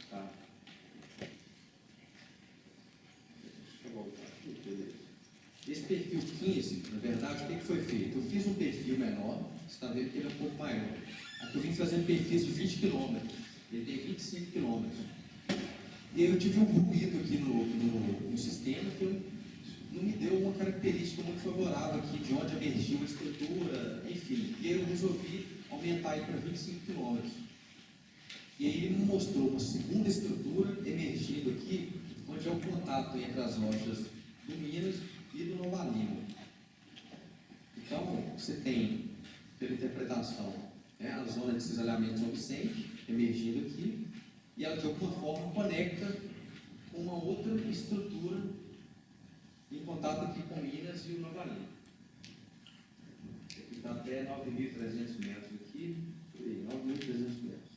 Tá. Deixa eu voltar aqui, beleza. Esse perfil 15, na verdade, o que foi feito? Eu fiz um perfil menor, você está vendo que ele é um pouco maior. Aqui eu vim fazendo perfis de 20 km, ele tem 25 km. E aí eu tive um ruído aqui no sistema que não me deu uma característica muito favorável aqui de onde emergiu a estrutura, enfim. E aí eu resolvi aumentar ele para 25 km. E aí ele me mostrou uma segunda estrutura emergindo aqui, onde é o contato entre as rochas do Minas e do Nova Lima. Então, você tem, pela interpretação, a zona de cisalhamento São Vicente, emergindo aqui, e ela de alguma forma conecta com uma outra estrutura em contato aqui com Minas e o Nova Lima. Aqui está até 9.300 metros aqui, 9.300 metros.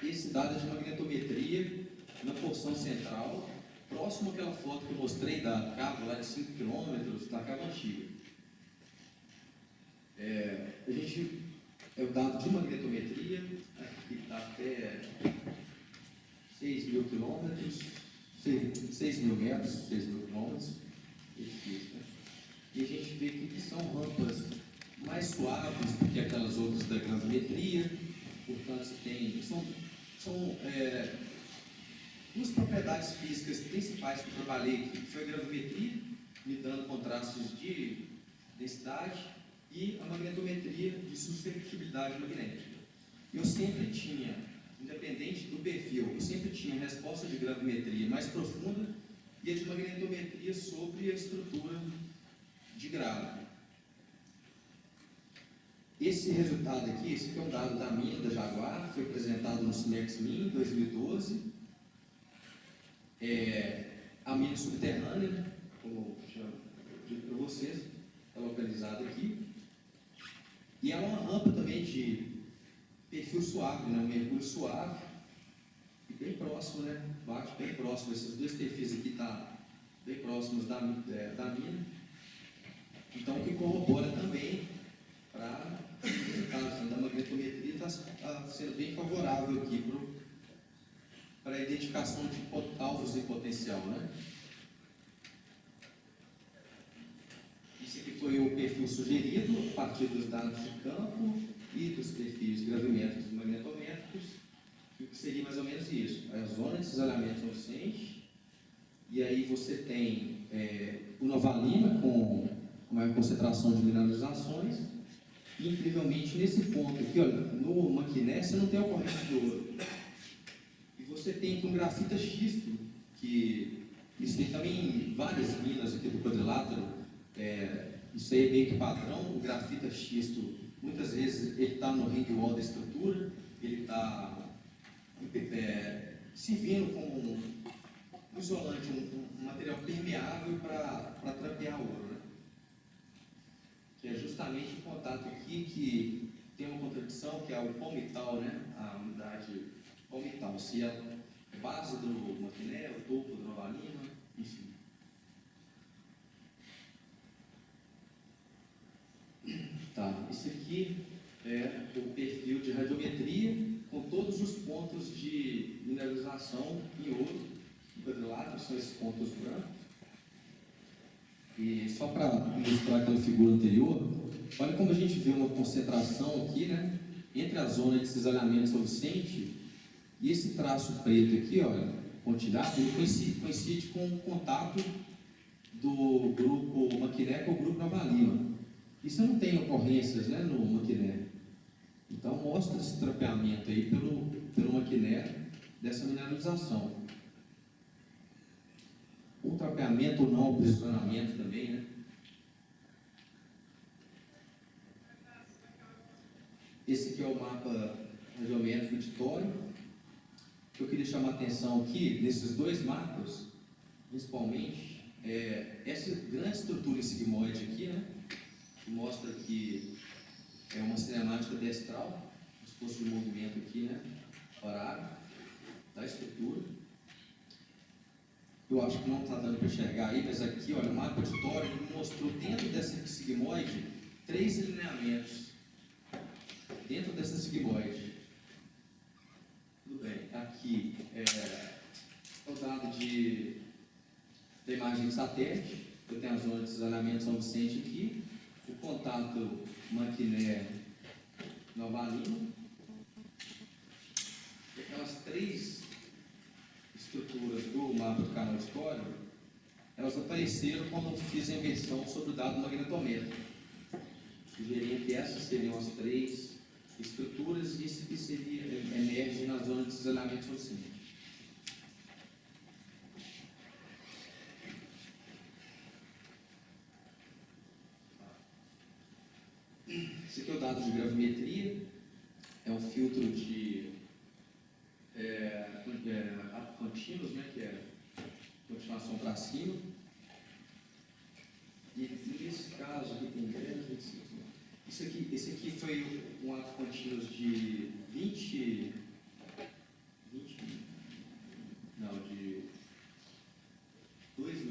Esse dado é de magnetometria na porção central, próximo àquela foto que eu mostrei da cava lá de 5 km, da cava antiga. A gente é o dado de magnetometria, aqui está até 6.000 km, 6.000 metros, 6.000 km, é difícil, né? E a gente vê aqui que são rampas mais suaves do que aquelas outras da gravimetria, portanto, são duas propriedades físicas principais que eu trabalhei aqui, que foi a gravimetria, me dando contrastes de densidade, e a magnetometria de suscetibilidade magnética. Eu sempre tinha, independente do perfil, eu sempre tinha a resposta de gravimetria mais profunda e a de magnetometria sobre a estrutura de grave. Esse resultado aqui, esse aqui é um dado da mina da Jaguar, foi apresentado no SIMEX-MIN em 2012. A mina subterrânea, né, como eu já dito para vocês, está localizada aqui. E ela é uma rampa também de perfil suave, né, um mergulho suave, e bem próximo, né, bate bem próximo. Esses dois perfis aqui estão bem próximos da mina. Então, o que corrobora também para o resultado da magnetometria está sendo bem favorável aqui para a identificação de alvos de potencial, né? Isso aqui foi o perfil sugerido a partir dos dados de campo e dos perfis gravimétricos e magnetométricos, que seria mais ou menos isso: a zona de cisalhamento ausente, e aí você tem o novalina com maior concentração de mineralizações, e incrivelmente nesse ponto aqui, olha, no maquiné você não tem ocorrência de ouro, e você tem aqui um grafita xisto, que isso tem também em várias minas aqui do quadrilátero. Isso aí é meio que padrão. O grafita xisto, muitas vezes ele está no ring wall da estrutura, ele está servindo como um isolante, um material permeável para trapear ouro, né? Que é justamente o contato aqui que tem uma contradição, que é o palmital, né? A unidade palmital, se é a base do maquiné, o topo do novalina, enfim. Tá, esse aqui é o perfil de radiometria com todos os pontos de mineralização em ouro, no quadrilátero, são esses pontos brancos. E só para ilustrar aquela figura anterior, olha como a gente vê uma concentração aqui, né, entre a zona de cisalhamento ausente e esse traço preto aqui, olha, pontilhado, ele coincide com o contato do grupo maquiné com o grupo novalina. Isso não tem ocorrências, né, no maquiné. Então mostra esse trapeamento aí pelo maquiné dessa mineralização. O trapeamento ou não, aprisionamento também, né? Esse aqui é o mapa radiométrico de tório. Eu queria chamar a atenção aqui, nesses dois mapas, principalmente, essa grande estrutura sigmoide aqui, né? Que mostra que é uma cinemática destral, se fosse um movimento aqui, né? Horário da estrutura. Eu acho que não está dando para enxergar aí, mas aqui, olha, o mapa de tório, ele mostrou dentro dessa sigmoide 3 lineamentos. Dentro dessa sigmoide. Tudo bem, aqui é o dado da imagem de satélite. Eu tenho a zona de cisalhamento São Vicente aqui, o contato maquiné novalina, e aquelas 3 estruturas do mapa do canal de tório, elas apareceram quando eu fiz a inversão sobre o dado magnetométrico. Sugerindo que essas seriam as 3 estruturas, e isso aqui emerge na zona de cisalhamento ausente. Esse aqui é o dado de gravimetria, é um filtro de contínuos, né, que é continuação para cima. E nesse caso aqui tem 10, 25. Esse aqui foi um ato contínuo de 2.000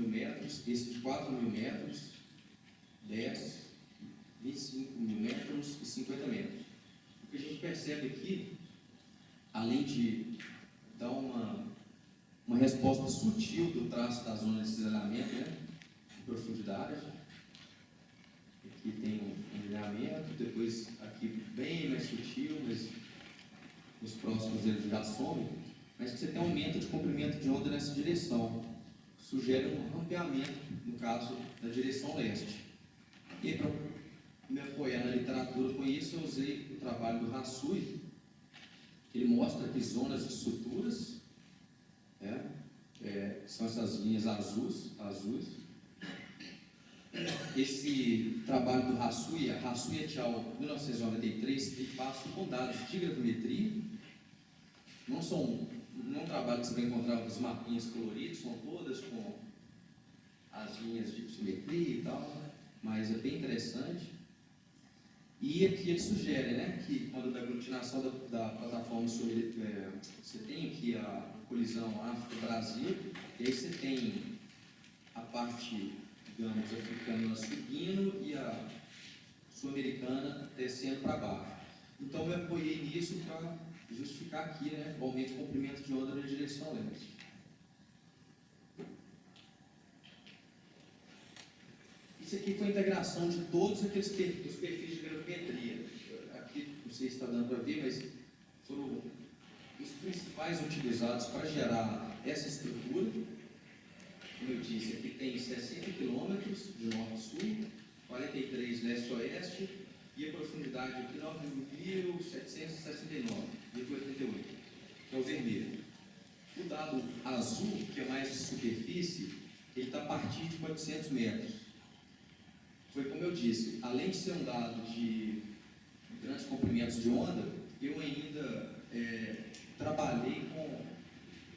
metros, esse de 4.000 metros, 10, 25.000 metros e 50 metros. O que a gente percebe aqui, além de dar uma resposta sutil do traço da zona de cisalhamento, né, de profundidade, aqui tem um lineamento, depois aqui bem mais sutil, mas nos próximos ele já some. mas que você tem um aumento de comprimento de onda nessa direção. Sugere um rampeamento, no caso, da direção leste. E para me apoiar na literatura com isso, eu usei o trabalho do Rassui, que ele mostra aqui zonas de suturas, são essas linhas azuis. Esse trabalho do Rassui, a Rassui et al. 1993, ele passa com dados de gravimetria. Não é um trabalho que você vai encontrar os mapinhas coloridos, são todas com as linhas de simetria e tal, mas é bem interessante. E aqui ele sugere, né, que quando da aglutinação da plataforma sobre, você tem aqui a colisão África-Brasil, e aí você tem a parte, digamos, africana subindo e a sul-americana descendo para baixo. Então eu apoiei nisso para justificar aqui, né, o aumento de comprimento de onda na direção leste. Isso aqui foi a integração de todos aqueles perfis de gravimetria. Aqui, não sei se está dando para ver, mas foram os principais utilizados para gerar essa estrutura. Como eu disse, aqui tem 60 km de norte a sul, 43 leste-oeste, e a profundidade aqui 9.769,88, que é o vermelho. O dado azul, que é mais de superfície, ele está a partir de 400 metros. Foi como eu disse, além de ser um dado de grandes comprimentos de onda, eu ainda trabalhei com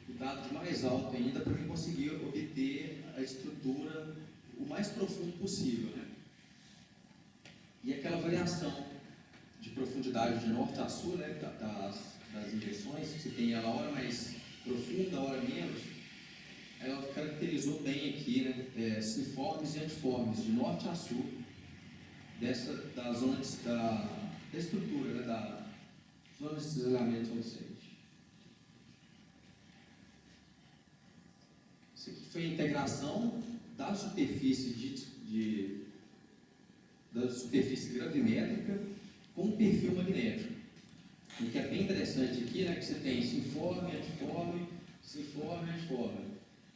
o dado de mais alto ainda para que conseguir obter a estrutura o mais profundo possível, né? E aquela variação de profundidade de norte a sul, né, das injeções, que você tem ela hora mais profunda, hora menos, ela caracterizou bem aqui, né, siniformes e antiformes, de norte a sul, da zona da estrutura, né, da zona de cisalhamento consciente. Isso aqui foi a integração da superfície da superfície gravimétrica com o perfil magnético. O que é bem interessante aqui, né, que você tem siniforme, antiforme,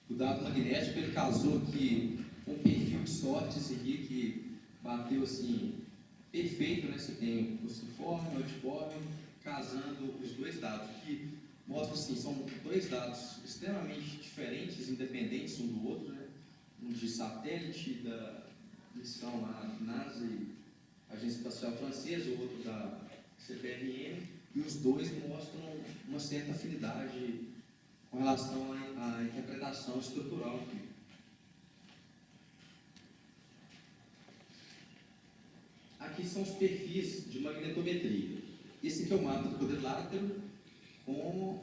o dado magnético, ele casou aqui com um perfil de sorte, esse aqui, que bateu assim, perfeito, né? Você tem o siniforme, o antiforme, casando os dois dados, que mostra assim, são dois dados extremamente diferentes, independentes um do outro, né? Um de satélite da missão na NASA, Agência Espacial Francesa, o outro da CPRM, e os dois mostram uma certa afinidade com relação à interpretação estrutural aqui. Aqui são os perfis de magnetometria. Esse aqui é o mapa do quadrilátero com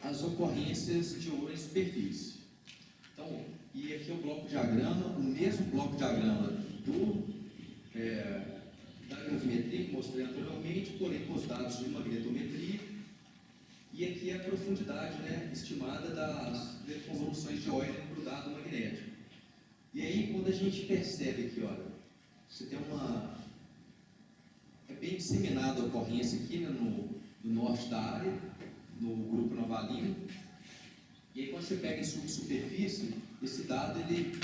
as ocorrências de ouro em superfície. Então, e aqui é o bloco diagrama, o mesmo bloco diagrama da gravimetria que mostrei anteriormente, porém com os dados de magnetometria. E aqui é a profundidade, né, estimada das convoluções de Euler para o dado magnético. E aí, quando a gente percebe aqui, olha, você tem é bem disseminada a ocorrência aqui, né, no norte da área, no grupo Novalino. E aí, quando você pega em subsuperfície, esse dado ele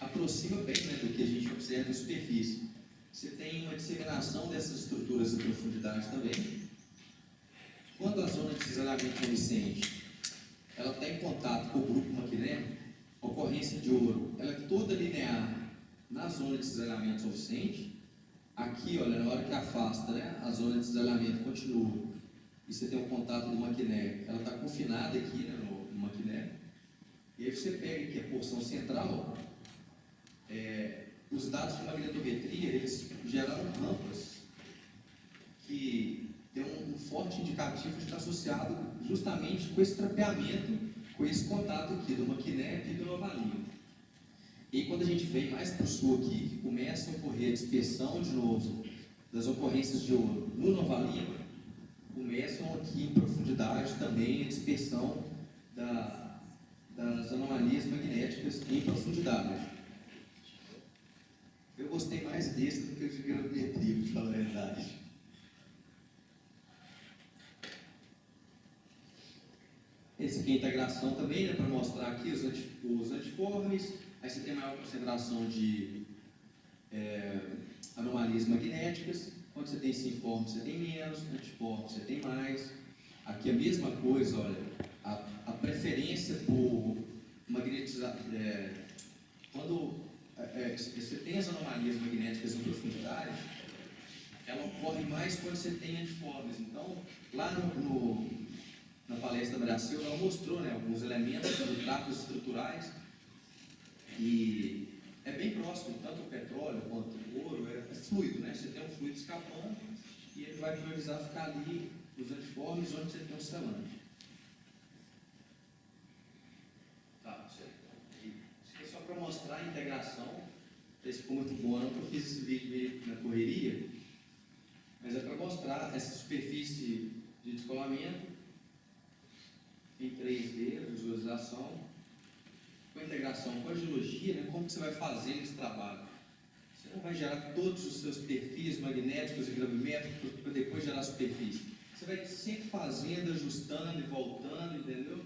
aproxima bem, né, do que a gente observa em superfície. Você tem uma disseminação dessas estruturas em profundidade também. Quando a zona de cisalhamento convicente ela está em contato com o grupo maquiné, a ocorrência de ouro ela é toda linear na zona de cisalhamento suficiente. Aqui, olha, na hora que afasta, né, a zona de cisalhamento continua e você tem um contato do maquiné, ela está confinada aqui, né, no maquiné. E aí você pega aqui a porção central, os dados de magnetometria, eles geraram rampas que tem um forte indicativo de estar associado justamente com esse trapeamento, com esse contato aqui do maquiné e do Novalino. E quando a gente vem mais para o sul aqui, que começa a ocorrer a dispersão de novo das ocorrências de ouro no Novalino, começam aqui em profundidade também a dispersão das anomalias magnéticas em profundidade. Eu gostei mais desse do que o de gravimetria, para falar a verdade. Esse aqui é a integração também, né, para mostrar aqui os antiformes. Aí você tem maior concentração de anomalias magnéticas. Quando você tem sinforme, você tem menos, antiforme, você tem mais. Aqui a mesma coisa, olha, a preferência por magnetizar. Quando você tem as anomalias magnéticas em profundidade, ela ocorre mais quando você tem antiformes. Então, lá na palestra da Brasil, ela mostrou, né, alguns elementos de trapos estruturais e é bem próximo, tanto o petróleo quanto o ouro, é fluido, né? Você tem um fluido escapando e ele vai priorizar ficar ali nos antiformes onde você tem um selante. Tá, isso é só para mostrar a integração. Esse ficou muito bom, não que eu fiz esse vídeo meio na correria, mas é para mostrar essa superfície de descolamento em 3D, visualização, com a integração com a geologia, né, como que você vai fazer esse trabalho. Você não vai gerar todos os seus perfis magnéticos e gravimétricos para depois gerar a superfície. Você vai sempre fazendo, ajustando e voltando, entendeu?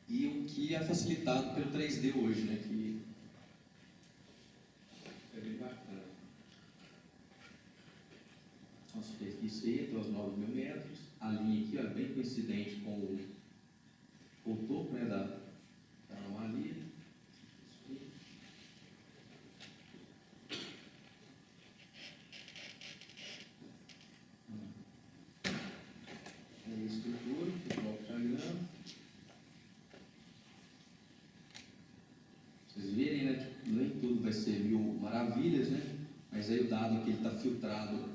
E o que é facilitado pelo 3D hoje, né, que é bem bacana. Então, a superfície aí, até os 9.000 metros. A linha aqui, ó, bem coincidente com o topo, né, da anomalia. É a estrutura, o bloco diagrama. Vocês verem, né, que nem tudo vai ser 1000 maravilhas, né? Mas aí o dado aqui está filtrado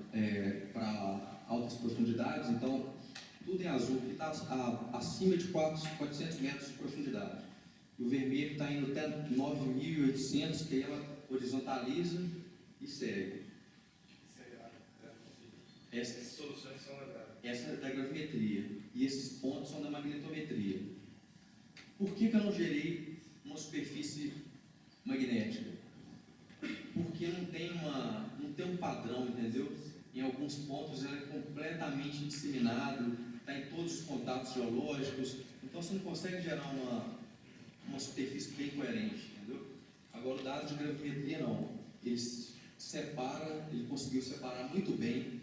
para altas profundidades, então tudo em azul que está acima de 400 metros de profundidade. E o vermelho está indo até 9.800, que aí ela horizontaliza e segue. Essas soluções são essa é da gravimetria. E esses pontos são da magnetometria. Por que eu não gerei uma superfície magnética? Porque não tem um padrão, entendeu? Em alguns pontos ela é completamente disseminado, está em todos os contatos geológicos, então você não consegue gerar uma superfície bem coerente, entendeu? Agora o dado de gravimetria não, ele conseguiu separar muito bem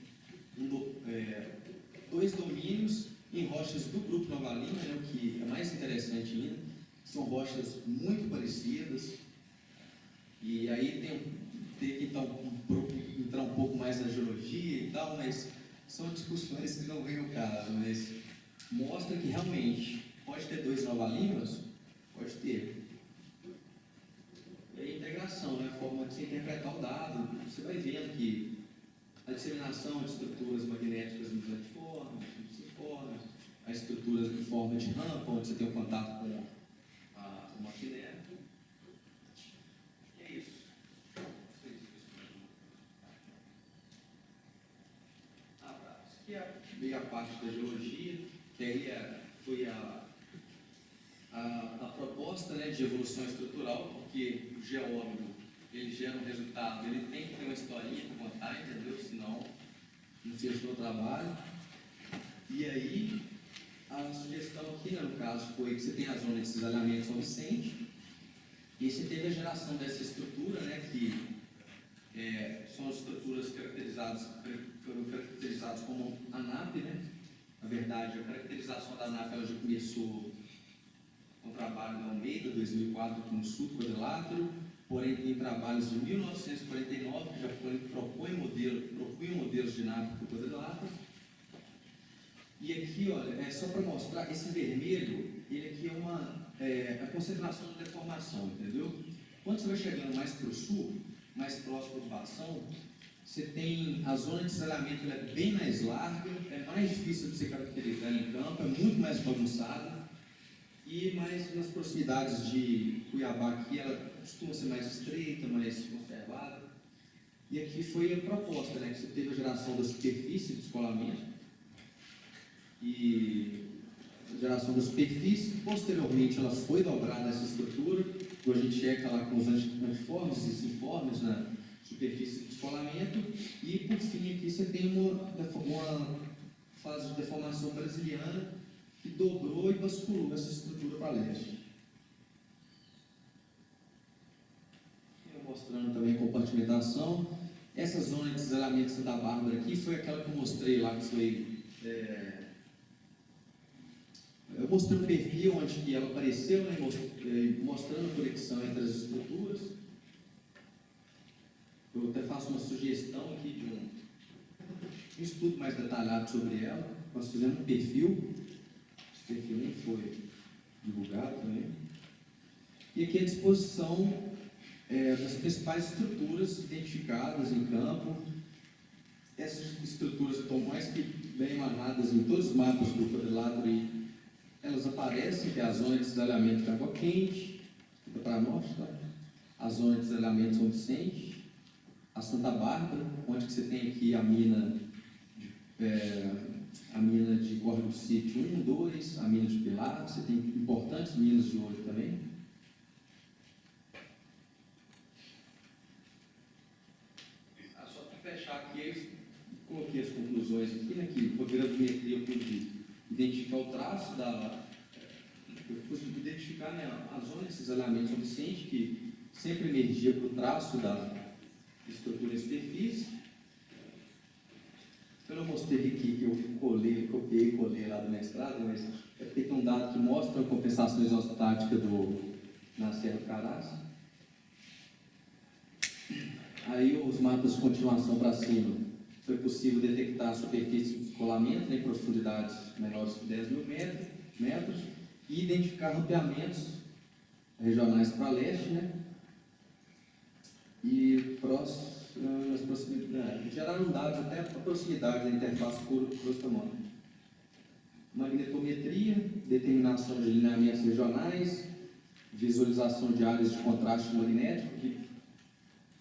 dois domínios em rochas do grupo Nova Lima, né, o que é mais interessante ainda, são rochas muito parecidas, e aí tem que entrar um pouco mais na geologia e tal, mas são discussões que não vêm ao caso, mas mostra que realmente pode ter dois Nova Limas, pode ter. E aí a integração, né, a forma de você interpretar o dado, você vai vendo que a disseminação de estruturas magnéticas nos antiformes, nos sinformes, as estruturas em forma de rampa, onde você tem um contato com o magnético. E é isso. Isso aqui é meio a parte da geologia, que aí foi a proposta, né, de evolução estrutural, porque o geólogo, ele gera um resultado, ele tem que ter uma historinha para contar, entendeu? Senão não fechou o trabalho. E aí, a sugestão aqui, né, no caso, foi que você tem a zona de cisalhamento São Vicente, e você teve a geração dessa estrutura, né, que são as estruturas foram caracterizadas como ANAP, né? Na verdade, a caracterização da ANAP ela já começou com o trabalho da Almeida, 2004, aqui no sul do quadrilátero, porém tem trabalhos de 1949 que já propõem modelos de NAP para o quadrilátero. E aqui, olha, é só para mostrar, esse vermelho, ele aqui é a concentração de deformação, entendeu? Quando você vai chegando mais para o sul, mais próximo do Bação, você tem a zona de cisalhamento, ela é bem mais larga, é mais difícil de se caracterizar em campo, é muito mais bagunçada, e mais nas proximidades de Cuiabá aqui, ela costuma ser mais estreita, mais conservada. E aqui foi a proposta, né, que você teve a geração da superfície de descolamento, e a geração da superfície, posteriormente ela foi dobrada essa estrutura, que a gente checa lá com os antiformes e sinformes na superfície de descolamento, e por fim aqui você tem uma fase de deformação brasiliana, que dobrou e basculou essa estrutura para leste. Mostrando também a compartimentação. Essa zona de cisalhamento de Santa Bárbara aqui foi aquela que eu mostrei lá, que foi... eu mostrei um perfil onde que ela apareceu, né, mostrando a conexão entre as estruturas. Eu até faço uma sugestão aqui de um estudo mais detalhado sobre ela. Nós fizemos um perfil, esse perfil nem foi divulgado também. E aqui a disposição das principais estruturas identificadas em campo. Essas estruturas estão mais que bem amarradas em todos os mapas do quadrilátero e elas aparecem, que é a zona de cisalhamento de Água Quente, fica para nós, tá? A zona de cisalhamento São Vicente, a Santa Bárbara, onde que você tem aqui a mina de Córrego do Sítio 1, 2, a mina de Pilar, você tem importantes minas de ouro também. Só para fechar aqui, eu coloquei as conclusões aqui, né, que com a gravimetria eu pude identificar o traço eu pude identificar, né, a zona de cisalhamento São Vicente, que sempre emergia para o traço da estrutura em superfície. Eu não mostrei aqui que eu copiei e colei lá do mestrado, mas é porque tem um dado que mostra a compensação isostática na Serra do Caraz. Aí os mapas de continuação para cima, foi possível detectar a superfície de descolamento em profundidades menores que 10 mil metros e identificar rampeamentos regionais para leste, né? E nas proximidades, geraram dados até a proximidade da interface crosta-mão. Magnetometria, determinação de lineamentos regionais, visualização de áreas de contraste magnético, que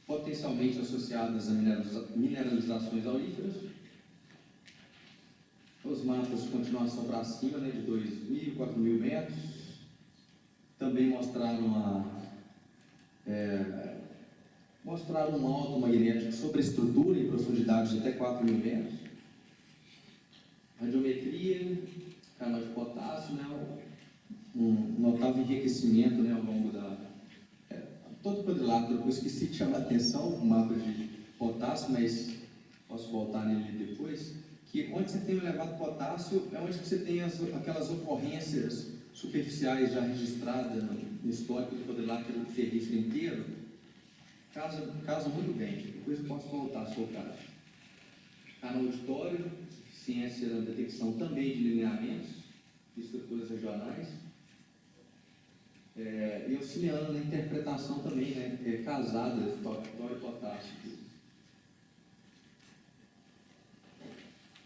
potencialmente associadas a mineralizações auríferas. Os mapas de continuação para cima, né, de 2.000, 4.000 metros, também mostraram um alto magnético sobre a estrutura em profundidade de até 4.000 metros. Radiometria, canal de potássio, né, um notável enriquecimento, né, ao longo todo o quadrilátero. Eu esqueci de chamar a atenção o mapa de potássio, mas posso voltar nele depois, que onde você tem um elevado potássio é onde você tem aquelas ocorrências superficiais já registradas no histórico do quadrilátero ferrífero inteiro. Casa muito bem, depois eu posso voltar se for o caso. Canal auditório, ciência da detecção também de lineamentos, de estruturas regionais. E auxiliando na interpretação também, né, casada, tório e potássio.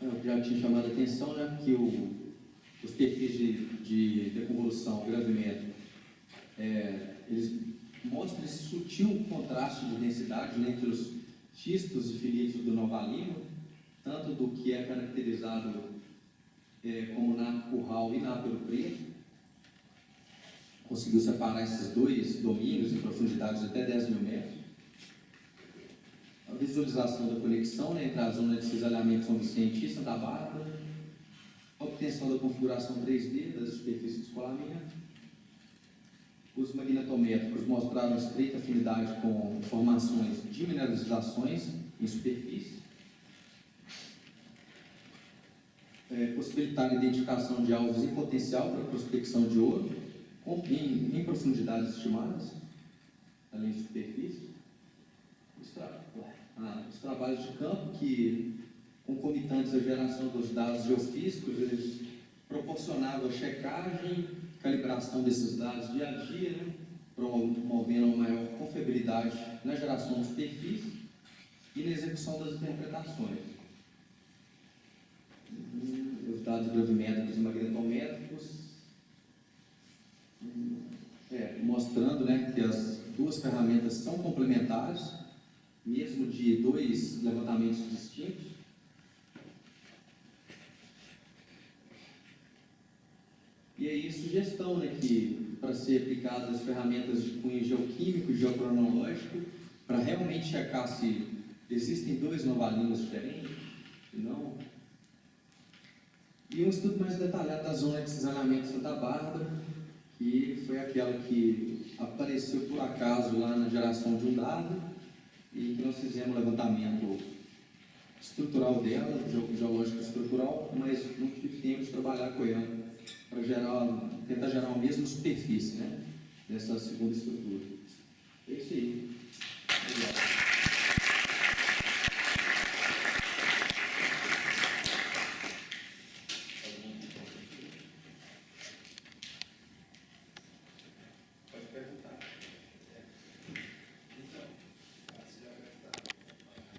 Eu já tinha chamado a atenção, né, que os perfis de deconvolução, gravimetro, eles mostram esse sutil contraste de densidade, né, entre os xistos e filitos do Novalino, tanto do que é caracterizado como napo curral e napo preto. Conseguiu separar esses dois domínios em profundidades de até 10 mil metros. A visualização da conexão, né, entre a zona de cisalhamento São Vicente e Santa Bárbara. A obtenção da configuração 3D das superfícies de descolamento. Os magnetométricos mostraram estreita afinidade com formações de mineralizações em superfície. Possibilitar a identificação de alvos em potencial para prospecção de ouro em profundidades estimadas, além de superfície. Os trabalhos de campo que, concomitantes à geração dos dados geofísicos, eles proporcionavam a checagem, calibração desses dados dia a dia, né, promovendo uma maior confiabilidade na geração de superfície e na execução das interpretações. Os dados gravimétricos e magnetométricos, mostrando, né, que as duas ferramentas são complementares, mesmo de dois levantamentos distintos. E aí, sugestão, né, que para ser aplicadas as ferramentas de cunho geoquímico e geocronológico, para realmente checar se existem dois novalinos diferentes, se não. E E um estudo mais detalhado da zona de cisalhamento de Santa Bárbara, que foi aquela que apareceu por acaso lá na geração de um dado, e que nós fizemos um levantamento estrutural dela, geológico estrutural, mas não tive tempo de trabalhar com ela, para tentar gerar a mesma superfície, né, dessa segunda estrutura. É isso aí. Obrigado.